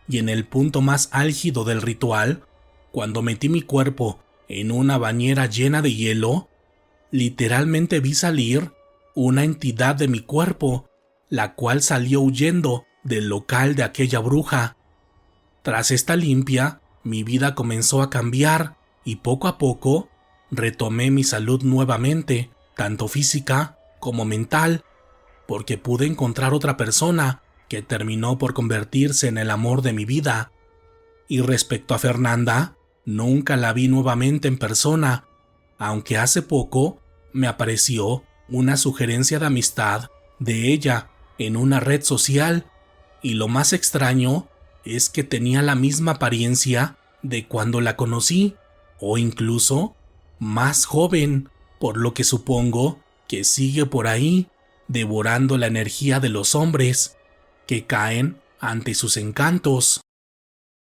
y en el punto más álgido del ritual, cuando metí mi cuerpo en una bañera llena de hielo, literalmente vi salir una entidad de mi cuerpo, la cual salió huyendo del local de aquella bruja. Tras esta limpia, mi vida comenzó a cambiar y poco a poco retomé mi salud nuevamente, tanto física como mental, porque pude encontrar otra persona que terminó por convertirse en el amor de mi vida. Y respecto a Fernanda, nunca la vi nuevamente en persona, aunque hace poco me apareció una sugerencia de amistad de ella en una red social, y lo más extraño es que tenía la misma apariencia de cuando la conocí, o incluso más joven, por lo que supongo que sigue por ahí, devorando la energía de los hombres que caen ante sus encantos.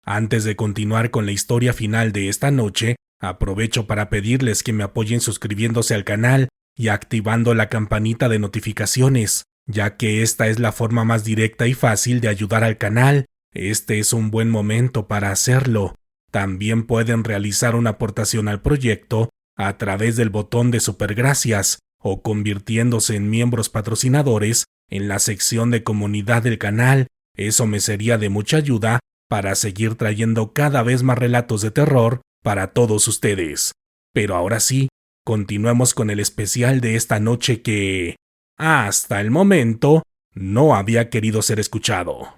Antes de continuar con la historia final de esta noche, aprovecho para pedirles que me apoyen suscribiéndose al canal y activando la campanita de notificaciones, ya que esta es la forma más directa y fácil de ayudar al canal. Este es un buen momento para hacerlo. También pueden realizar una aportación al proyecto a través del botón de supergracias o convirtiéndose en miembros patrocinadores en la sección de comunidad del canal. Eso me sería de mucha ayuda para seguir trayendo cada vez más relatos de terror para todos ustedes. Pero ahora sí, continuemos con el especial de esta noche que, hasta el momento, no había querido ser escuchado.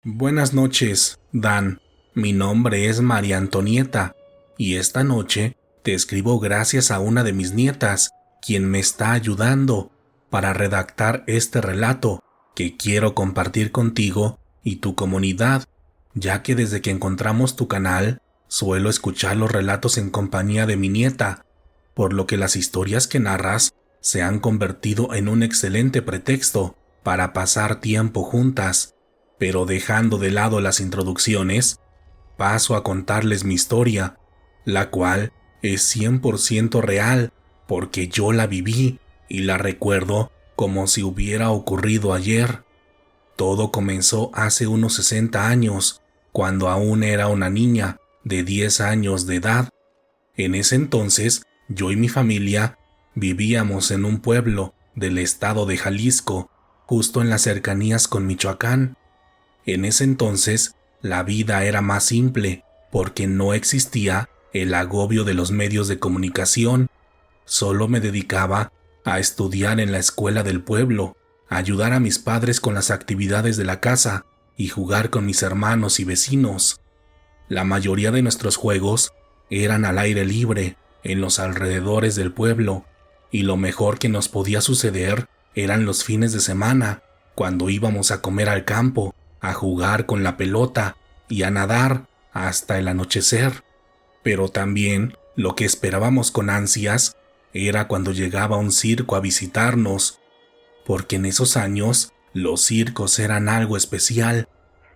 Buenas noches, Dan. Mi nombre es María Antonieta, y esta noche te escribo gracias a una de mis nietas, quien me está ayudando para redactar este relato que quiero compartir contigo y tu comunidad, ya que desde que encontramos tu canal, suelo escuchar los relatos en compañía de mi nieta, por lo que las historias que narras se han convertido en un excelente pretexto para pasar tiempo juntas. Pero dejando de lado las introducciones, paso a contarles mi historia, la cual es 100% real, porque yo la viví y la recuerdo como si hubiera ocurrido ayer. Todo comenzó hace unos 60 años, cuando aún era una niña de 10 años de edad. En ese entonces, yo y mi familia vivíamos en un pueblo del estado de Jalisco, justo en las cercanías con Michoacán. En ese entonces, la vida era más simple, porque no existía el agobio de los medios de comunicación. Solo me dedicaba a estudiar en la escuela del pueblo, a ayudar a mis padres con las actividades de la casa y jugar con mis hermanos y vecinos. La mayoría de nuestros juegos eran al aire libre, en los alrededores del pueblo, y lo mejor que nos podía suceder eran los fines de semana, cuando íbamos a comer al campo, a jugar con la pelota y a nadar hasta el anochecer. Pero también lo que esperábamos con ansias era cuando llegaba un circo a visitarnos, porque en esos años los circos eran algo especial,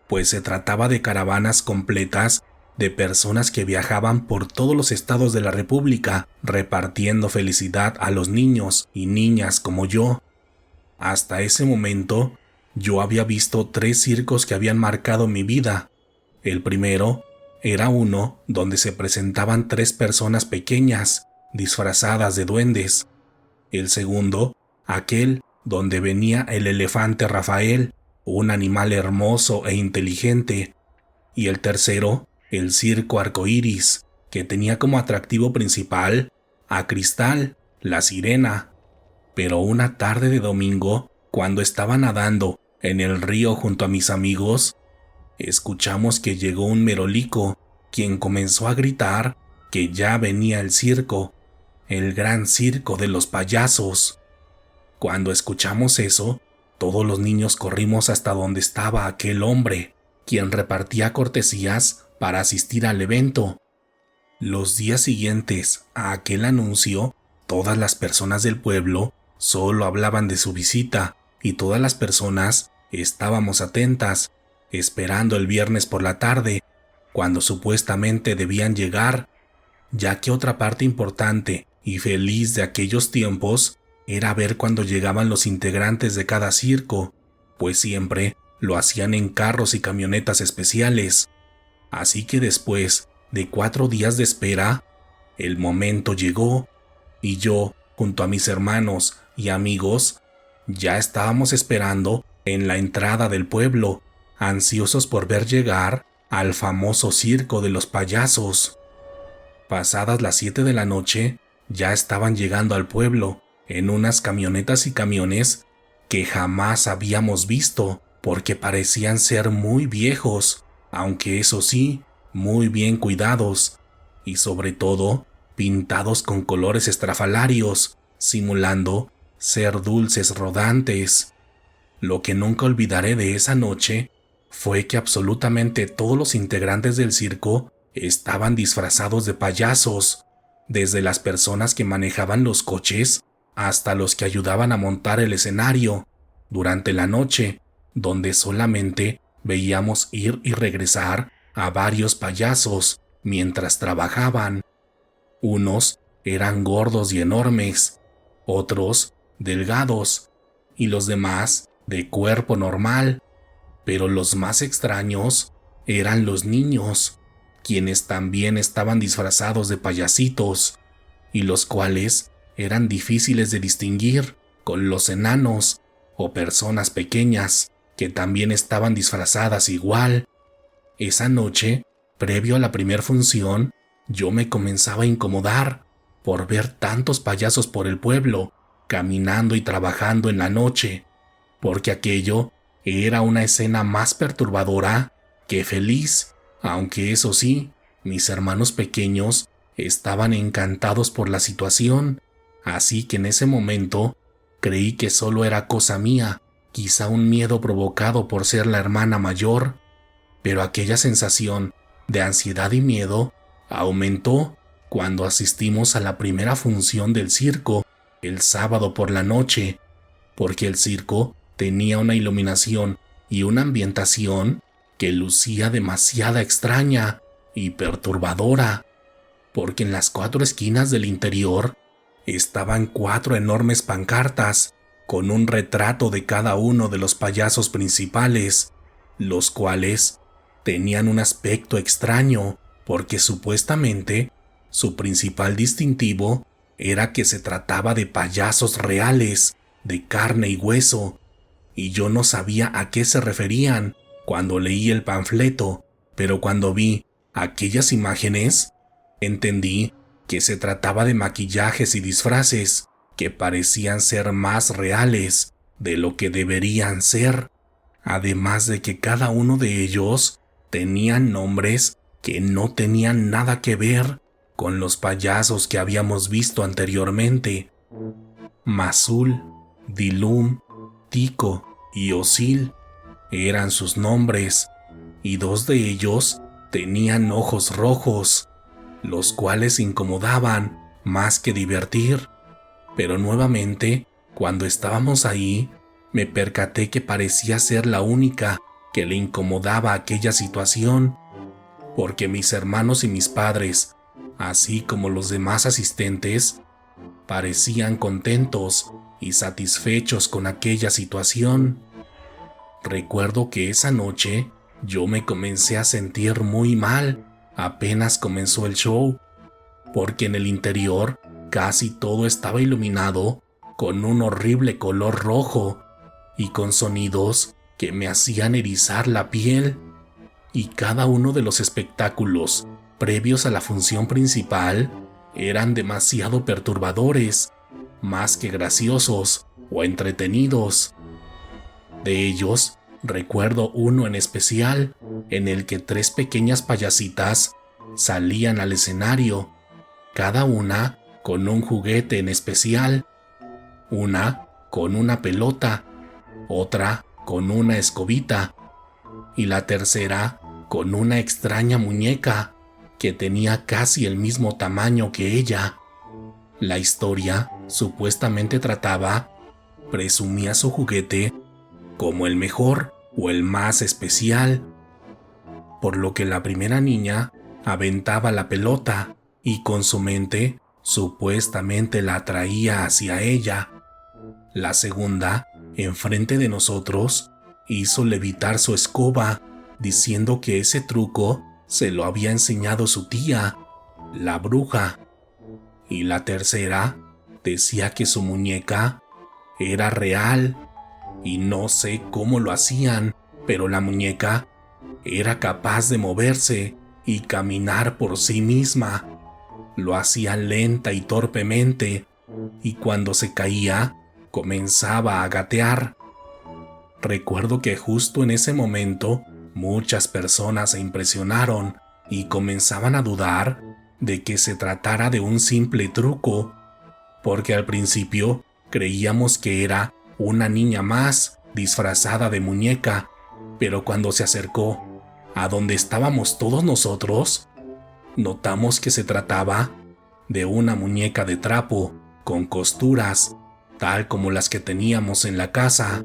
pues se trataba de caravanas completas de personas que viajaban por todos los estados de la República, repartiendo felicidad a los niños y niñas como yo. Hasta ese momento, yo había visto 3 circos que habían marcado mi vida. El primero era uno donde se presentaban 3 personas pequeñas, disfrazadas de duendes. El segundo, aquel donde venía el elefante Rafael, un animal hermoso e inteligente. Y el tercero, el circo Arcoíris, que tenía como atractivo principal a Cristal, la sirena. Pero una tarde de domingo, cuando estaba nadando en el río junto a mis amigos, escuchamos que llegó un merolico, quien comenzó a gritar que ya venía el circo, el gran circo de los payasos. Cuando escuchamos eso, todos los niños corrimos hasta donde estaba aquel hombre, quien repartía cortesías para asistir al evento. Los días siguientes a aquel anuncio, todas las personas del pueblo solo hablaban de su visita y todas las personas estábamos atentas, esperando el viernes por la tarde, cuando supuestamente debían llegar, ya que otra parte importante y feliz de aquellos tiempos era ver cuando llegaban los integrantes de cada circo, pues siempre lo hacían en carros y camionetas especiales. Así que después de 4 días de espera, el momento llegó y yo, junto a mis hermanos y amigos, ya estábamos esperando en la entrada del pueblo, ansiosos por ver llegar al famoso circo de los payasos. Pasadas las 7 de la noche, ya estaban llegando al pueblo en unas camionetas y camiones que jamás habíamos visto, porque parecían ser muy viejos, aunque eso sí, muy bien cuidados, y sobre todo, pintados con colores estrafalarios, simulando ser dulces rodantes. Lo que nunca olvidaré de esa noche fue que absolutamente todos los integrantes del circo estaban disfrazados de payasos, desde las personas que manejaban los coches hasta los que ayudaban a montar el escenario durante la noche, donde solamente veíamos ir y regresar a varios payasos mientras trabajaban. Unos eran gordos y enormes, otros delgados, y los demás de cuerpo normal, pero los más extraños eran los niños, quienes también estaban disfrazados de payasitos, y los cuales eran difíciles de distinguir con los enanos o personas pequeñas que también estaban disfrazadas igual. Esa noche, previo a la primera función, yo me comenzaba a incomodar por ver tantos payasos por el pueblo, caminando y trabajando en la noche, porque aquello era una escena más perturbadora que feliz, aunque eso sí, mis hermanos pequeños estaban encantados por la situación, así que en ese momento creí que solo era cosa mía, quizá un miedo provocado por ser la hermana mayor, pero aquella sensación de ansiedad y miedo aumentó cuando asistimos a la primera función del circo el sábado por la noche, porque el circo tenía una iluminación y una ambientación que lucía demasiado extraña y perturbadora, porque en las 4 esquinas del interior estaban 4 enormes pancartas con un retrato de cada uno de los payasos principales, los cuales tenían un aspecto extraño porque supuestamente su principal distintivo era que se trataba de payasos reales, de carne y hueso, y yo no sabía a qué se referían cuando leí el panfleto, pero cuando vi aquellas imágenes, entendí que se trataba de maquillajes y disfraces que parecían ser más reales de lo que deberían ser, además de que cada uno de ellos tenían nombres que no tenían nada que ver con los payasos que habíamos visto anteriormente. Mazul, Dilum, Tico y Osil eran sus nombres, y 2 de ellos tenían ojos rojos, los cuales incomodaban más que divertir. Pero nuevamente, cuando estábamos ahí, me percaté que parecía ser la única que le incomodaba aquella situación, porque mis hermanos y mis padres, así como los demás asistentes, parecían contentos y satisfechos con aquella situación. Recuerdo que esa noche yo me comencé a sentir muy mal apenas comenzó el show, porque en el interior casi todo estaba iluminado con un horrible color rojo y con sonidos que me hacían erizar la piel, y cada uno de los espectáculos previos a la función principal eran demasiado perturbadores, más que graciosos o entretenidos. De ellos, recuerdo uno en especial en el que 3 pequeñas payasitas salían al escenario, cada una con un juguete en especial, una con una pelota, otra con una escobita y la tercera con una extraña muñeca que tenía casi el mismo tamaño que ella. La historia supuestamente presumía su juguete como el mejor o el más especial, por lo que la primera niña aventaba la pelota y con su mente supuestamente la atraía hacia ella. La segunda, enfrente de nosotros, hizo levitar su escoba, diciendo que ese truco se lo había enseñado su tía, la bruja. Y la tercera decía que su muñeca era real, y no sé cómo lo hacían, pero la muñeca era capaz de moverse y caminar por sí misma. Lo hacía lenta y torpemente, y cuando se caía, comenzaba a gatear. Recuerdo que justo en ese momento, muchas personas se impresionaron y comenzaban a dudar de que se tratara de un simple truco, porque al principio creíamos que era una niña más disfrazada de muñeca, pero cuando se acercó a donde estábamos todos nosotros, notamos que se trataba de una muñeca de trapo con costuras, tal como las que teníamos en la casa.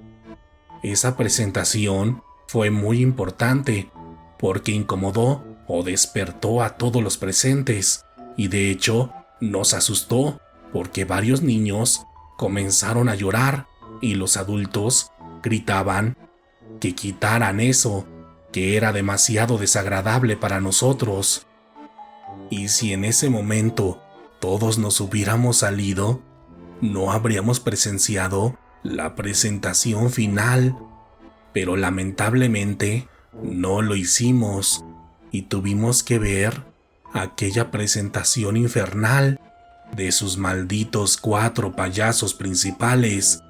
Esa presentación fue muy importante porque incomodó o despertó a todos los presentes, y de hecho nos asustó porque varios niños comenzaron a llorar y los adultos gritaban que quitaran eso, que era demasiado desagradable para nosotros. Y si en ese momento todos nos hubiéramos salido, no habríamos presenciado la presentación final, pero lamentablemente no lo hicimos y tuvimos que ver aquella presentación infernal de sus malditos 4 payasos principales,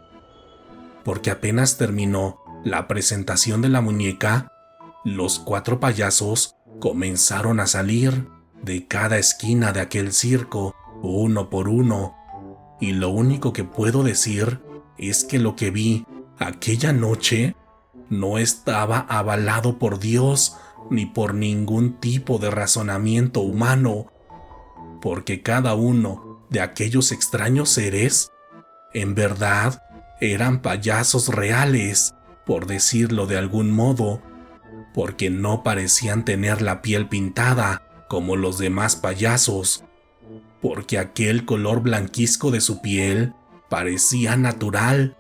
porque apenas terminó la presentación de la muñeca, los 4 payasos comenzaron a salir de cada esquina de aquel circo, uno por uno, y lo único que puedo decir es que lo que vi aquella noche no estaba avalado por Dios ni por ningún tipo de razonamiento humano, porque cada uno de aquellos extraños seres, en verdad, eran payasos reales, por decirlo de algún modo, porque no parecían tener la piel pintada como los demás payasos, porque aquel color blanquizco de su piel parecía natural,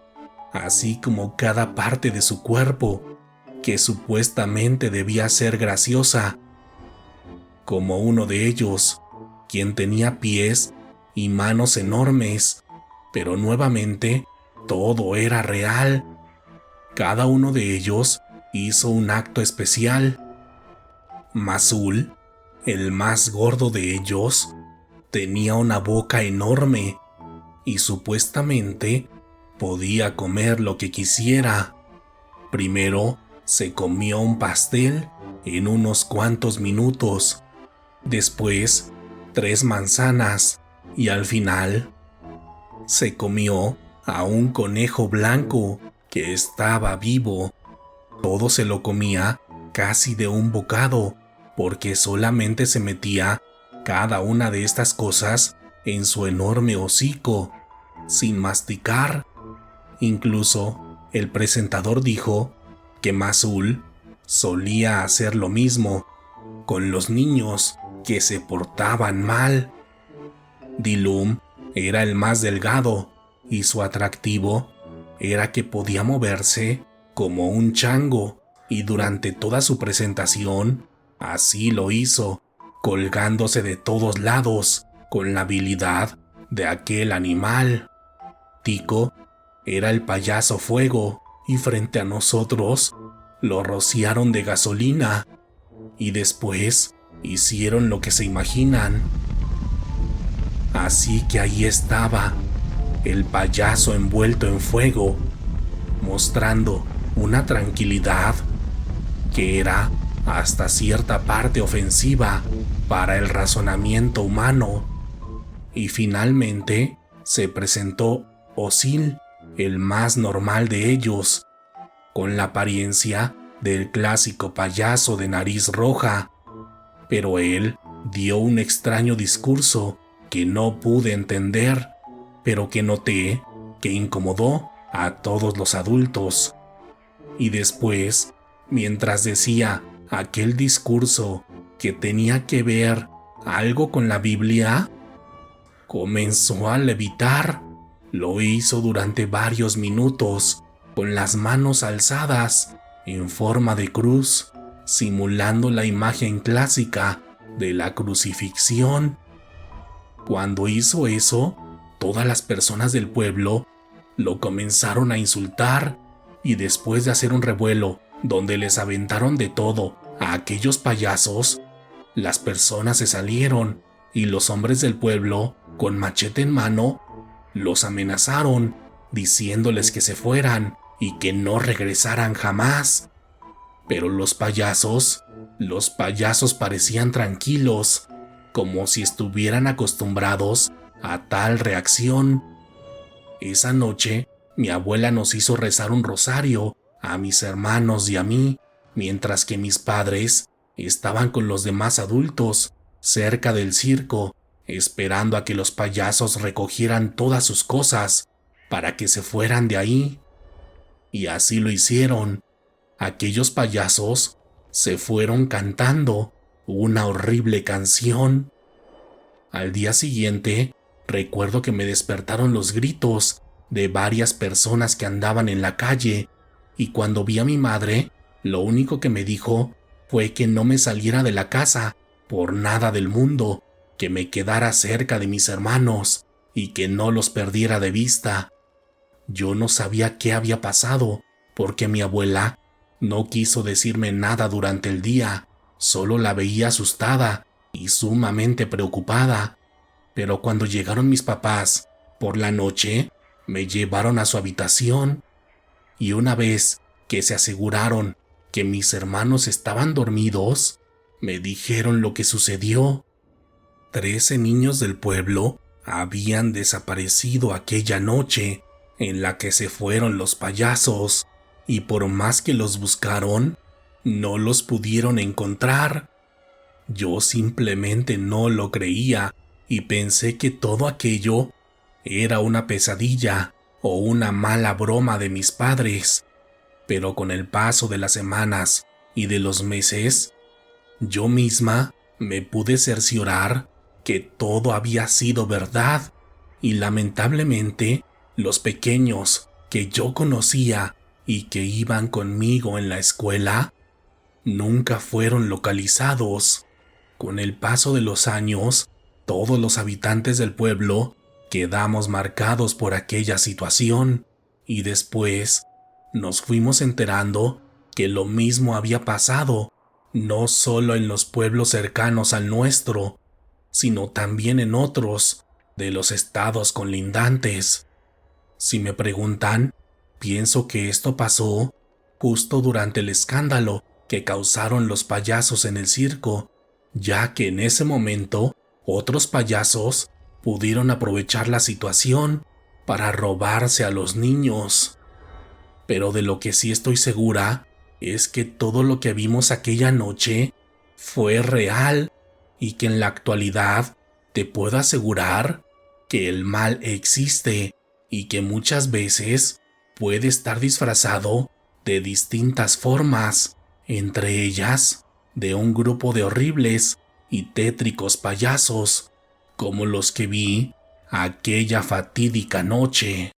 así como cada parte de su cuerpo, que supuestamente debía ser graciosa, como uno de ellos, quien tenía pies y manos enormes, pero nuevamente todo era real. Cada uno de ellos hizo un acto especial. Mazul, el más gordo de ellos, tenía una boca enorme y supuestamente podía comer lo que quisiera. Primero se comió un pastel en unos cuantos minutos, después 3 manzanas y al final se comió a un conejo blanco que estaba vivo. Todo se lo comía casi de un bocado, porque solamente se metía cada una de estas cosas en su enorme hocico, sin masticar. Incluso el presentador dijo que Mazul solía hacer lo mismo, con los niños que se portaban mal. Dilum era el más delgado y su atractivo era que podía moverse como un chango, y durante toda su presentación así lo hizo, colgándose de todos lados con la habilidad de aquel animal. Tico era el payaso fuego y frente a nosotros lo rociaron de gasolina y después hicieron lo que se imaginan. Así que ahí estaba el payaso envuelto en fuego, mostrando una tranquilidad que era hasta cierta parte ofensiva para el razonamiento humano. Y finalmente se presentó Osil, el más normal de ellos, con la apariencia del clásico payaso de nariz roja, pero él dio un extraño discurso que no pude entender, pero que noté que incomodó a todos los adultos. Y después, mientras decía aquel discurso que tenía que ver algo con la Biblia, comenzó a levitar. Lo hizo durante varios minutos, con las manos alzadas en forma de cruz, simulando la imagen clásica de la crucifixión. Cuando hizo eso, todas las personas del pueblo lo comenzaron a insultar, y después de hacer un revuelo donde les aventaron de todo a aquellos payasos, las personas se salieron y los hombres del pueblo, con machete en mano, los amenazaron, diciéndoles que se fueran y que no regresaran jamás. Pero los payasos parecían tranquilos, como si estuvieran acostumbrados a tal reacción. Esa noche, mi abuela nos hizo rezar un rosario a mis hermanos y a mí, mientras que mis padres estaban con los demás adultos cerca del circo, esperando a que los payasos recogieran todas sus cosas para que se fueran de ahí. Y así lo hicieron. Aquellos payasos se fueron cantando una horrible canción. Al día siguiente, recuerdo que me despertaron los gritos de varias personas que andaban en la calle, y cuando vi a mi madre, lo único que me dijo fue que no me saliera de la casa por nada del mundo, que me quedara cerca de mis hermanos y que no los perdiera de vista. Yo no sabía qué había pasado, porque mi abuela no quiso decirme nada durante el día, solo la veía asustada y sumamente preocupada. Pero cuando llegaron mis papás, por la noche, me llevaron a su habitación, y una vez que se aseguraron que mis hermanos estaban dormidos, me dijeron lo que sucedió. 13 niños del pueblo habían desaparecido aquella noche en la que se fueron los payasos, y por más que los buscaron, no los pudieron encontrar. Yo simplemente no lo creía y pensé que todo aquello era una pesadilla o una mala broma de mis padres. Pero con el paso de las semanas y de los meses, yo misma me pude cerciorar que todo había sido verdad, y lamentablemente los pequeños que yo conocía y que iban conmigo en la escuela nunca fueron localizados. Con el paso de los años, todos los habitantes del pueblo quedamos marcados por aquella situación, y después nos fuimos enterando que lo mismo había pasado, no solo en los pueblos cercanos al nuestro, sino también en otros de los estados colindantes. Si me preguntan, pienso que esto pasó justo durante el escándalo que causaron los payasos en el circo, ya que en ese momento otros payasos pudieron aprovechar la situación para robarse a los niños. Pero de lo que sí estoy segura es que todo lo que vimos aquella noche fue real, y que en la actualidad te puedo asegurar que el mal existe y que muchas veces puede estar disfrazado de distintas formas, entre ellas de un grupo de horribles y tétricos payasos, como los que vi aquella fatídica noche.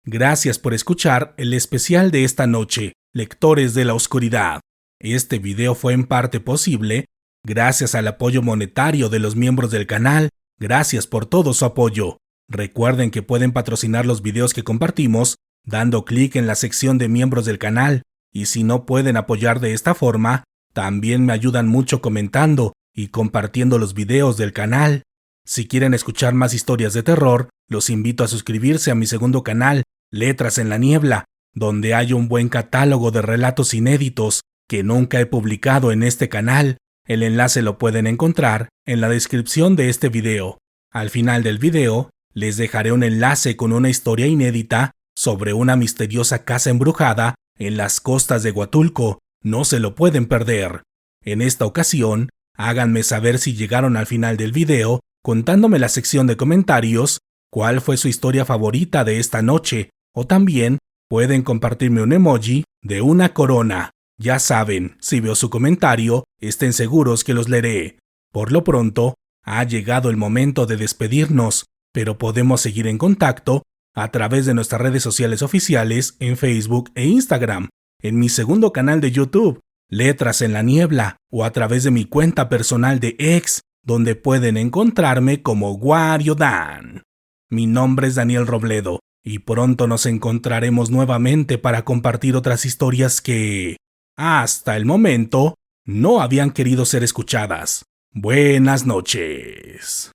Gracias por escuchar el especial de esta noche, Lectores de la Oscuridad. Este video fue en parte posible gracias al apoyo monetario de los miembros del canal. Gracias por todo su apoyo. Recuerden que pueden patrocinar los videos que compartimos dando clic en la sección de miembros del canal, y si no pueden apoyar de esta forma, también me ayudan mucho comentando y compartiendo los videos del canal. Si quieren escuchar más historias de terror, los invito a suscribirse a mi segundo canal, Letras en la Niebla, donde hay un buen catálogo de relatos inéditos que nunca he publicado en este canal. El enlace lo pueden encontrar en la descripción de este video. Al final del video, les dejaré un enlace con una historia inédita sobre una misteriosa casa embrujada en las costas de Huatulco. No se lo pueden perder. En esta ocasión, háganme saber si llegaron al final del video contándome en la sección de comentarios cuál fue su historia favorita de esta noche, o también pueden compartirme un emoji de una corona. Ya saben, si veo su comentario, estén seguros que los leeré. Por lo pronto, ha llegado el momento de despedirnos, pero podemos seguir en contacto a través de nuestras redes sociales oficiales en Facebook e Instagram, en mi segundo canal de YouTube, Letras en la Niebla, o a través de mi cuenta personal de X, donde pueden encontrarme como Wario Dan. Mi nombre es Daniel Robledo, y pronto nos encontraremos nuevamente para compartir otras historias que, hasta el momento, no habían querido ser escuchadas. Buenas noches.